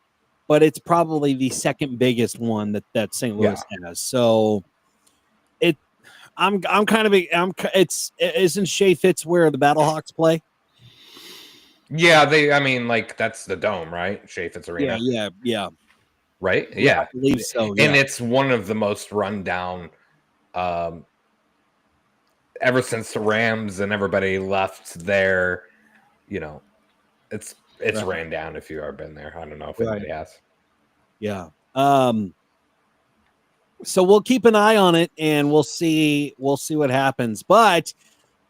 Speaker 4: but it's probably the second biggest one that St. Louis has. So isn't Shea Fitz where the Battlehawks play?
Speaker 5: Yeah, that's the dome, right? Shea Fitz Arena.
Speaker 4: Yeah.
Speaker 5: Right? Yeah.
Speaker 4: I believe so. Yeah.
Speaker 5: And it's one of the most run down ever since the Rams and everybody left there, it's ran down if you've ever been there. I don't know if anybody has.
Speaker 4: Yeah. So we'll keep an eye on it and we'll see what happens. But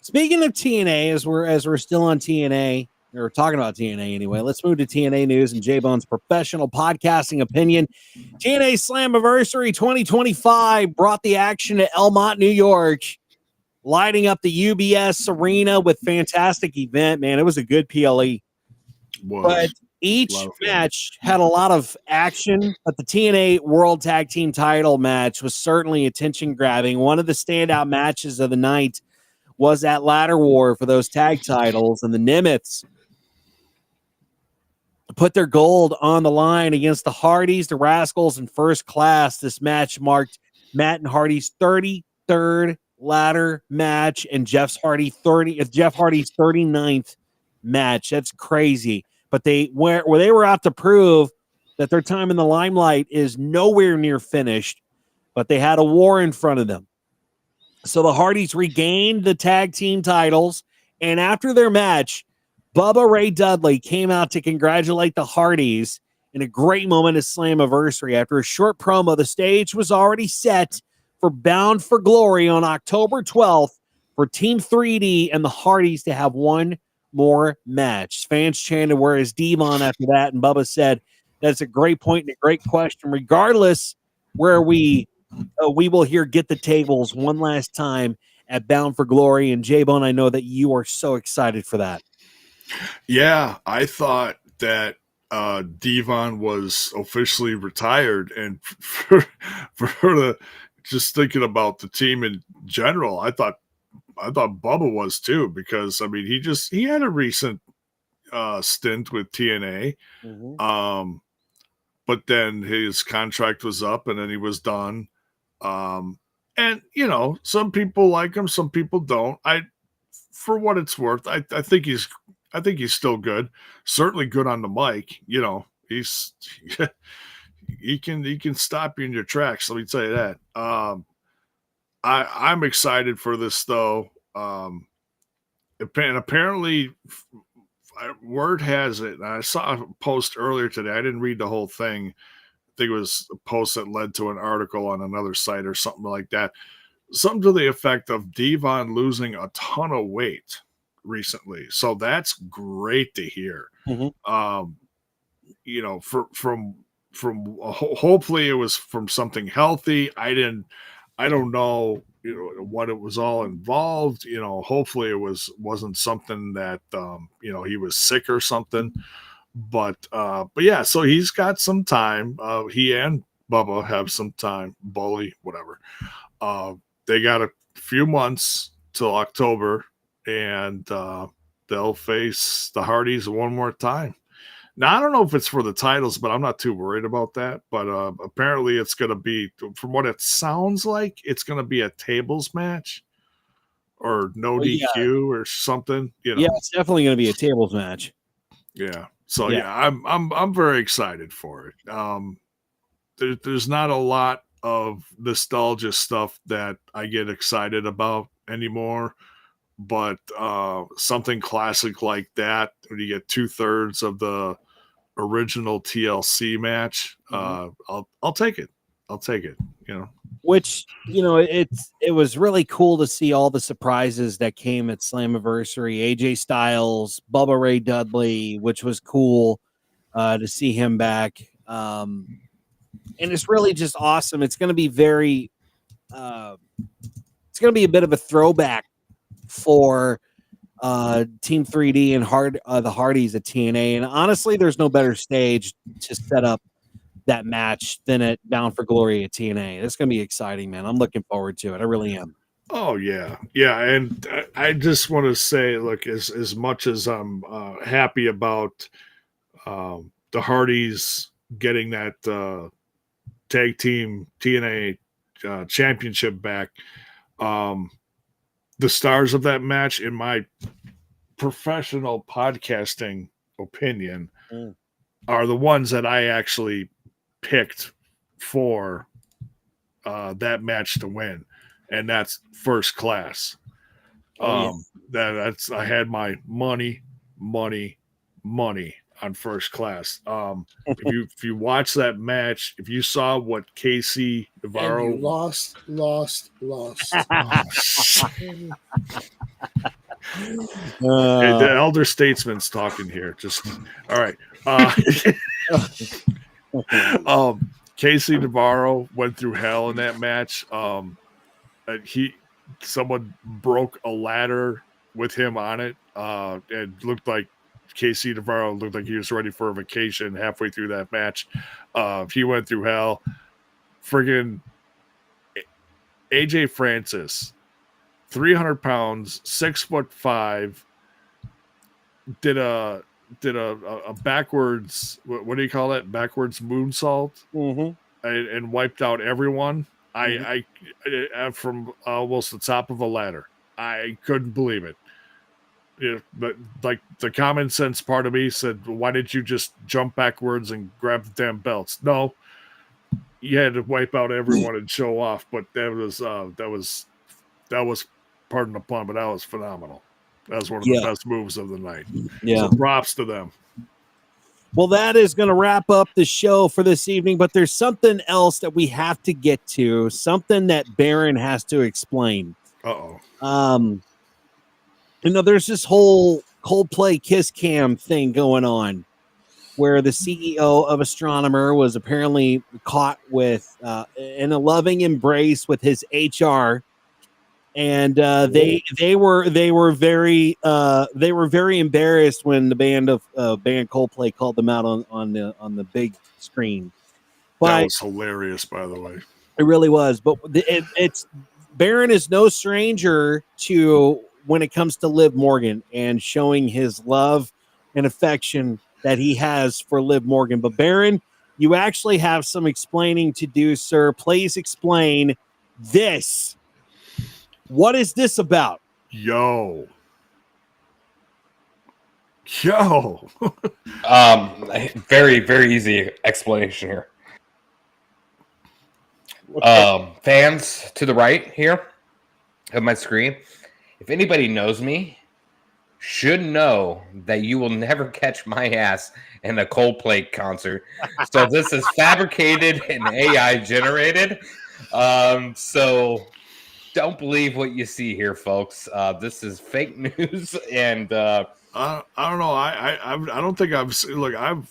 Speaker 4: speaking of TNA, as we're still on TNA, or talking about TNA anyway, let's move to TNA news and J-Bone's professional podcasting opinion. TNA Slammiversary 2025 brought the action to Elmont, New York, lighting up the UBS Arena with fantastic event. Man, it was a good PLE. But each match had a lot of action, but the TNA World Tag Team title match was certainly attention-grabbing. One of the standout matches of the night was that ladder war for those tag titles, and the Nimitz put their gold on the line against the Hardys, the Rascals, and First Class. This match marked Matt and Hardy's 33rd ladder match and Jeff Hardy's 39th match. That's crazy. But they were out to prove that their time in the limelight is nowhere near finished, but they had a war in front of them. So the Hardys regained the tag team titles, and after their match, Bubba Ray Dudley came out to congratulate the Hardys in a great moment of Slammiversary. After a short promo, the stage was already set for Bound for Glory on October 12th for Team 3D and the Hardys to have one more match. Fans chanted, "Where is Devon?" after that, and Bubba said, "That's a great point and a great question. Regardless, where we will hear Get the Tables one last time at Bound for Glory." And J-Bone, I know that you are so excited for that.
Speaker 6: Yeah, I thought that Devon was officially retired, and for the just thinking about the team in general, I thought Bubba was too, because I mean he had a recent stint with TNA, but then his contract was up and then he was done. And some people like him, some people don't. For what it's worth, I think he's still good. Certainly good on the mic. He's he can stop you in your tracks. Let me tell you that. I'm excited for this though. And apparently, word has it. I saw a post earlier today. I didn't read the whole thing. I think it was a post that led to an article on another site or something like that. Something to the effect of Devon losing a ton of weight recently. So that's great to hear. From hopefully it was from something healthy. I don't know, what it was all involved. Hopefully it wasn't something that he was sick or something. But yeah, so he's got some time. He and Bubba have some time. Bully, whatever. They got a few months till October, and they'll face the Hardys one more time. Now, I don't know if it's for the titles, but I'm not too worried about that. But apparently it's going to be, from what it sounds like, it's going to be a tables match or no DQ or something.
Speaker 4: Yeah, it's definitely going to be a tables match.
Speaker 6: Yeah. So yeah, I'm very excited for it. There's not a lot of nostalgia stuff that I get excited about anymore, but something classic like that, when you get 2/3 of the original TLC match, I'll take it. I'll take it.
Speaker 4: Which, it was really cool to see all the surprises that came at Slammiversary. AJ Styles, Bubba Ray Dudley, which was cool to see him back. And it's really just awesome. It's going to be it's going to be a bit of a throwback for Team 3D and the Hardys at TNA. And honestly, there's no better stage to set up that match than at Bound for Glory at TNA. That's going to be exciting, man. I'm looking forward to it. I really am.
Speaker 6: Oh yeah. And I just want to say, look, as much as I'm happy about the Hardys getting that tag team TNA championship back, the stars of that match, in my professional podcasting opinion, are the ones that I actually picked for that match to win, and that's First Class. That's I had my money on First Class. If you watch that match, if you saw what Casey Navarro
Speaker 1: and you lost.
Speaker 6: Hey, the elder statesman's talking here. Just all right. Casey Navarro went through hell in that match. Someone broke a ladder with him on it. It looked like Casey Navarro looked like he was ready for a vacation halfway through that match. He went through hell. Friggin' AJ Francis, 300 pounds, 6'5", did a backwards, what do you call that? Backwards moonsault, and wiped out everyone. I from almost the top of a ladder. I couldn't believe it. But like the common sense part of me said, why did you just jump backwards and grab the damn belts? No, you had to wipe out everyone and show off. But that was pardon the pun, but that was phenomenal. That was one of the best moves of the night.
Speaker 4: Yeah,
Speaker 6: so props to them.
Speaker 4: Well, that is going to wrap up the show for this evening, but there's something else that we have to get to, something that Baron has to explain. There's this whole Coldplay Kiss Cam thing going on where the CEO of Astronomer was apparently caught with in a loving embrace with his HR. And they were very embarrassed when the band Coldplay called them out on the big screen. But
Speaker 6: that was hilarious, by the way.
Speaker 4: It really was. But it's Baron is no stranger to when it comes to Liv Morgan and showing his love and affection that he has for Liv Morgan. But Baron, you actually have some explaining to do, sir. Please explain this. What is this about?
Speaker 6: Yo.
Speaker 5: Very, very easy explanation here. Okay. Fans to the right here of my screen, if anybody knows me, should know that you will never catch my ass in a Coldplay concert. So this is fabricated and AI generated. So don't believe what you see here, folks. This is fake news, and
Speaker 6: I don't know. I don't think I've seen. Look, I've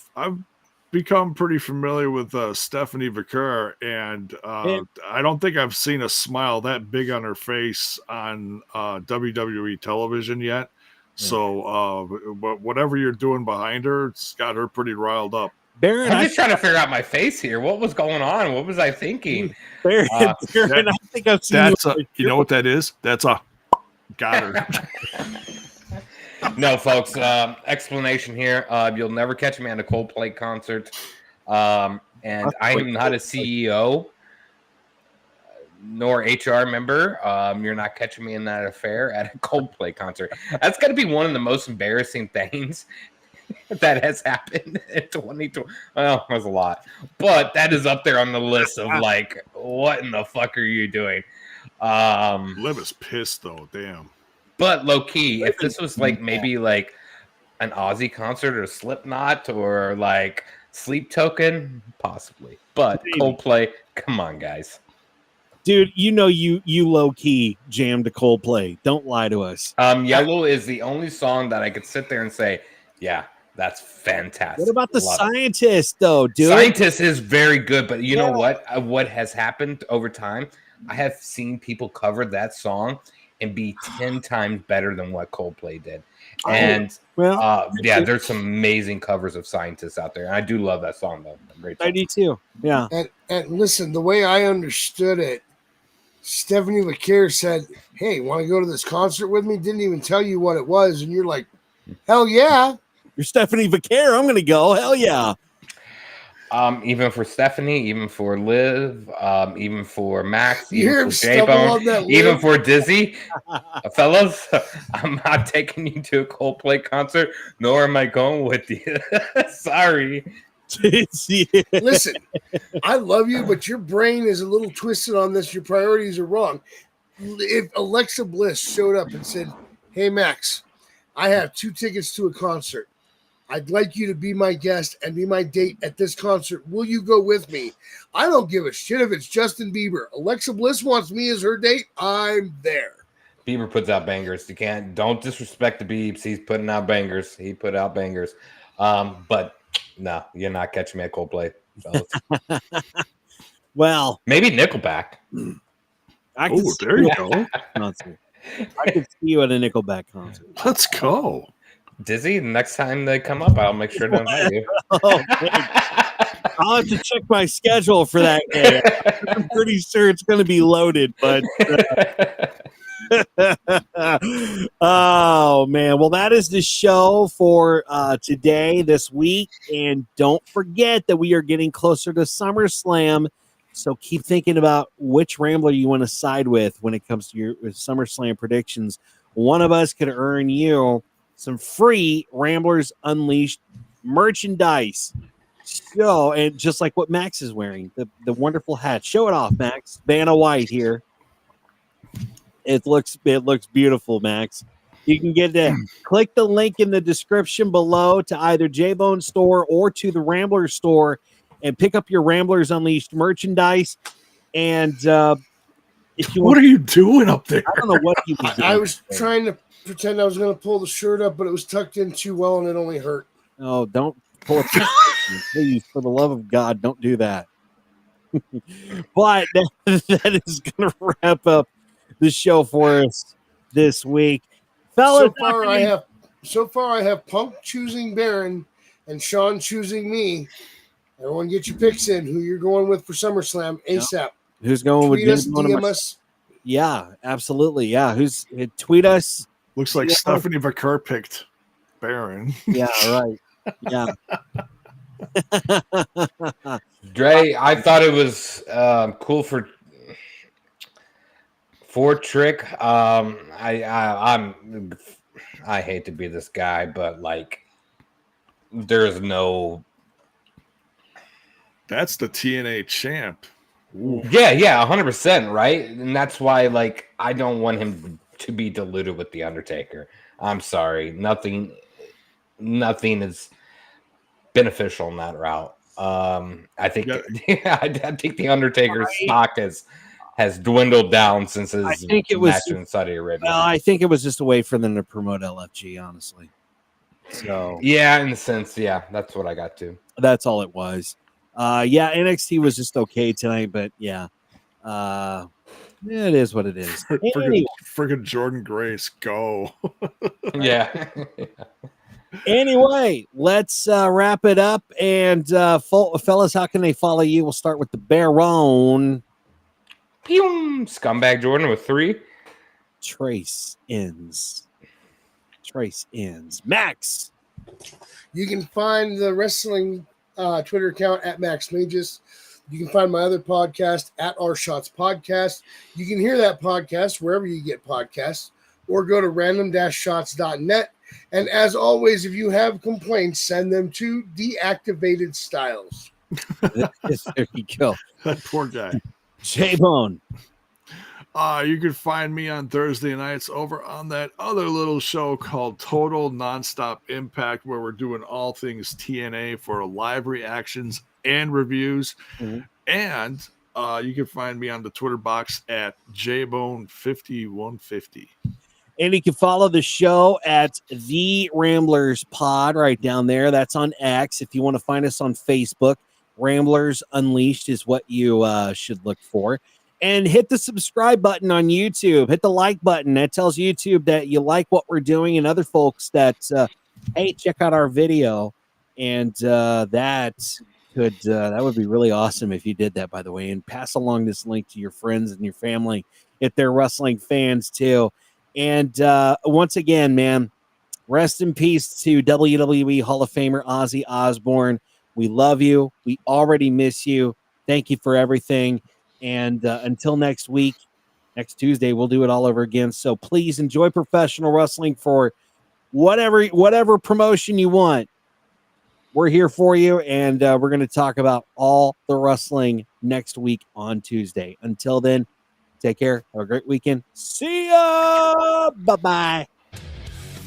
Speaker 6: become pretty familiar with Stephanie Vicker, and I don't think I've seen a smile that big on her face on WWE television yet. So, whatever you're doing behind her, it's got her pretty riled up.
Speaker 4: Baron,
Speaker 5: I'm just trying to figure out my face here. What was going on? What was I thinking?
Speaker 4: Baron, I think I've seen
Speaker 6: you know what that is? That's a got her.
Speaker 5: No, folks. Explanation here. You'll never catch me at a Coldplay concert. And I am not a CEO nor HR member. You're not catching me in that affair at a Coldplay concert. That's going to be one of the most embarrassing things that has happened in 2020. Well, there's a lot, but that is up there on the list of like, what in the fuck are you doing?
Speaker 6: Liv is pissed though. Damn.
Speaker 5: But low key, if this was like maybe like an Ozzy concert or Slipknot or like Sleep Token, possibly. But
Speaker 4: Maybe.
Speaker 5: Coldplay, come on, guys.
Speaker 4: Dude, you low key jammed to Coldplay. Don't lie to us.
Speaker 5: Yellow is the only song that I could sit there and say, yeah, that's fantastic.
Speaker 4: What about the Scientist, though, dude?
Speaker 5: Scientist is very good, but you know what? What has happened over time? I have seen people cover that song and be 10 times better than what Coldplay did. And there's some amazing covers of Scientists out there. And I do love that song, though. Great song.
Speaker 4: I do too. Yeah.
Speaker 1: And listen, the way I understood it, Stephanie Vaquer said, "Hey, want to go to this concert with me?" Didn't even tell you what it was, and you're like, "Hell yeah!"
Speaker 4: You're Stephanie Vaquer. I'm going to go. Hell yeah.
Speaker 5: Even for Stephanie, even for Liv, even for Max,
Speaker 1: You hear
Speaker 5: even
Speaker 1: him
Speaker 5: for J-Bone,
Speaker 1: stumble on that
Speaker 5: even
Speaker 1: Liv?
Speaker 5: for Dizzy, fellas, I'm not taking you to a Coldplay concert, nor am I going with you. Sorry.
Speaker 1: Listen, I love you, but your brain is a little twisted on this. Your priorities are wrong. If Alexa Bliss showed up and said, "Hey, Max, I have 2 tickets to a concert. I'd like you to be my guest and be my date at this concert. Will you go with me?" I don't give a shit if it's Justin Bieber. Alexa Bliss wants me as her date. I'm there.
Speaker 5: Bieber puts out bangers. Don't disrespect the Biebs. He's putting out bangers. He put out bangers. But no, you're not catching me at Coldplay, fellas.
Speaker 4: Well,
Speaker 5: maybe Nickelback.
Speaker 4: I could
Speaker 6: there you go.
Speaker 4: Concert. I could see you at a Nickelback concert.
Speaker 6: Let's go.
Speaker 5: Dizzy, the next time they come up, I'll make sure to invite you.
Speaker 4: I'll have to check my schedule for that day. I'm pretty sure it's going to be loaded, but oh man. Well, that is the show for today, this week. And don't forget that we are getting closer to SummerSlam. So keep thinking about which Rambler you want to side with when it comes to your SummerSlam predictions. One of us could earn you some free Ramblers Unleashed merchandise. So, and just like what Max is wearing, the wonderful hat. Show it off, Max. Vanna White here. It looks beautiful, Max. You can get that. Click the link in the description below to either J-Bone store or to the Rambler store and pick up your Ramblers Unleashed merchandise. And if you
Speaker 6: What are you doing up there?
Speaker 4: I don't know what you was doing.
Speaker 1: I was trying to pretend I was going to pull the shirt up, but it was tucked in too well, and it only hurt.
Speaker 4: Oh, don't pull it. Please, for the love of God, don't do that. But that is going to wrap up the show for us this week. Fellas,
Speaker 1: So far I have Punk choosing Baron and Sean choosing me. Everyone get your picks in, who you're going with for SummerSlam ASAP.
Speaker 4: Who's going
Speaker 1: Tweet
Speaker 4: with
Speaker 1: us, DM us.
Speaker 4: Yeah, absolutely. Yeah, tweet us.
Speaker 6: Looks like Stephanie Vaquer picked Baron.
Speaker 4: Yeah, right. Yeah.
Speaker 5: Dre, I thought it was cool for Trick. I hate to be this guy, but like, there's no.
Speaker 6: That's the TNA champ.
Speaker 5: Ooh. Yeah, 100%, right? And that's why, like, I don't want him to be diluted with the Undertaker. I'm sorry, nothing is beneficial in that route. I think I think the Undertaker's stock has dwindled down since his match in Saudi Arabia.
Speaker 4: Well, I think it was just a way for them to promote LFG, honestly. So
Speaker 5: yeah, in a sense, yeah, that's what I got to.
Speaker 4: That's all it was. NXT was just okay tonight, but yeah, it is what it is.
Speaker 6: Friggin' Jordan Grace, go.
Speaker 5: Yeah.
Speaker 4: Anyway, let's wrap it up. And fellas, how can they follow you? We'll start with the Baron.
Speaker 5: Scumbag Jordan with 3.
Speaker 4: Trace ends. Max.
Speaker 1: You can find the wrestling Twitter account at Max Mages. You can find my other podcast at Our Shots Podcast. You can hear that podcast wherever you get podcasts, or go to random-shots.net. And as always, if you have complaints, send them to Deactivated Styles.
Speaker 4: There you go.
Speaker 6: That poor guy.
Speaker 4: J-Bone.
Speaker 6: You can find me on Thursday nights over on that other little show called Total Nonstop Impact, where we're doing all things TNA for live reactions and reviews.
Speaker 4: Mm-hmm.
Speaker 6: And you can find me on the Twitter box at jbone5150.
Speaker 4: And you can follow the show at The Ramblers Pod right down there. That's on X. If you want to find us on Facebook, Ramblers Unleashed is what you should look for. And hit the subscribe button on YouTube. Hit the like button. That tells YouTube that you like what we're doing, and other folks that, hey, check out our video. And that would be really awesome if you did that, by the way. And pass along this link to your friends and your family if they're wrestling fans too. And once again, man, rest in peace to WWE Hall of Famer Ozzy Osbourne. We love you. We already miss you. Thank you for everything. And until next week, next Tuesday, we'll do it all over again. So please enjoy professional wrestling for whatever promotion you want. We're here for you, and we're going to talk about all the wrestling next week on Tuesday. Until then, take care. Have a great weekend. See ya. Bye-bye.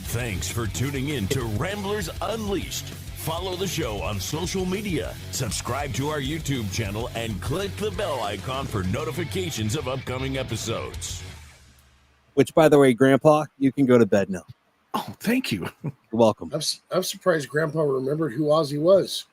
Speaker 3: Thanks for tuning in to Ramblers Unleashed. Follow the show on social media, subscribe to our YouTube channel, and click the bell icon for notifications of upcoming episodes.
Speaker 4: Which, by the way, Grandpa, you can go to bed now.
Speaker 6: Oh, thank you.
Speaker 4: You're welcome.
Speaker 1: I'm surprised Grandpa remembered who Ozzy was.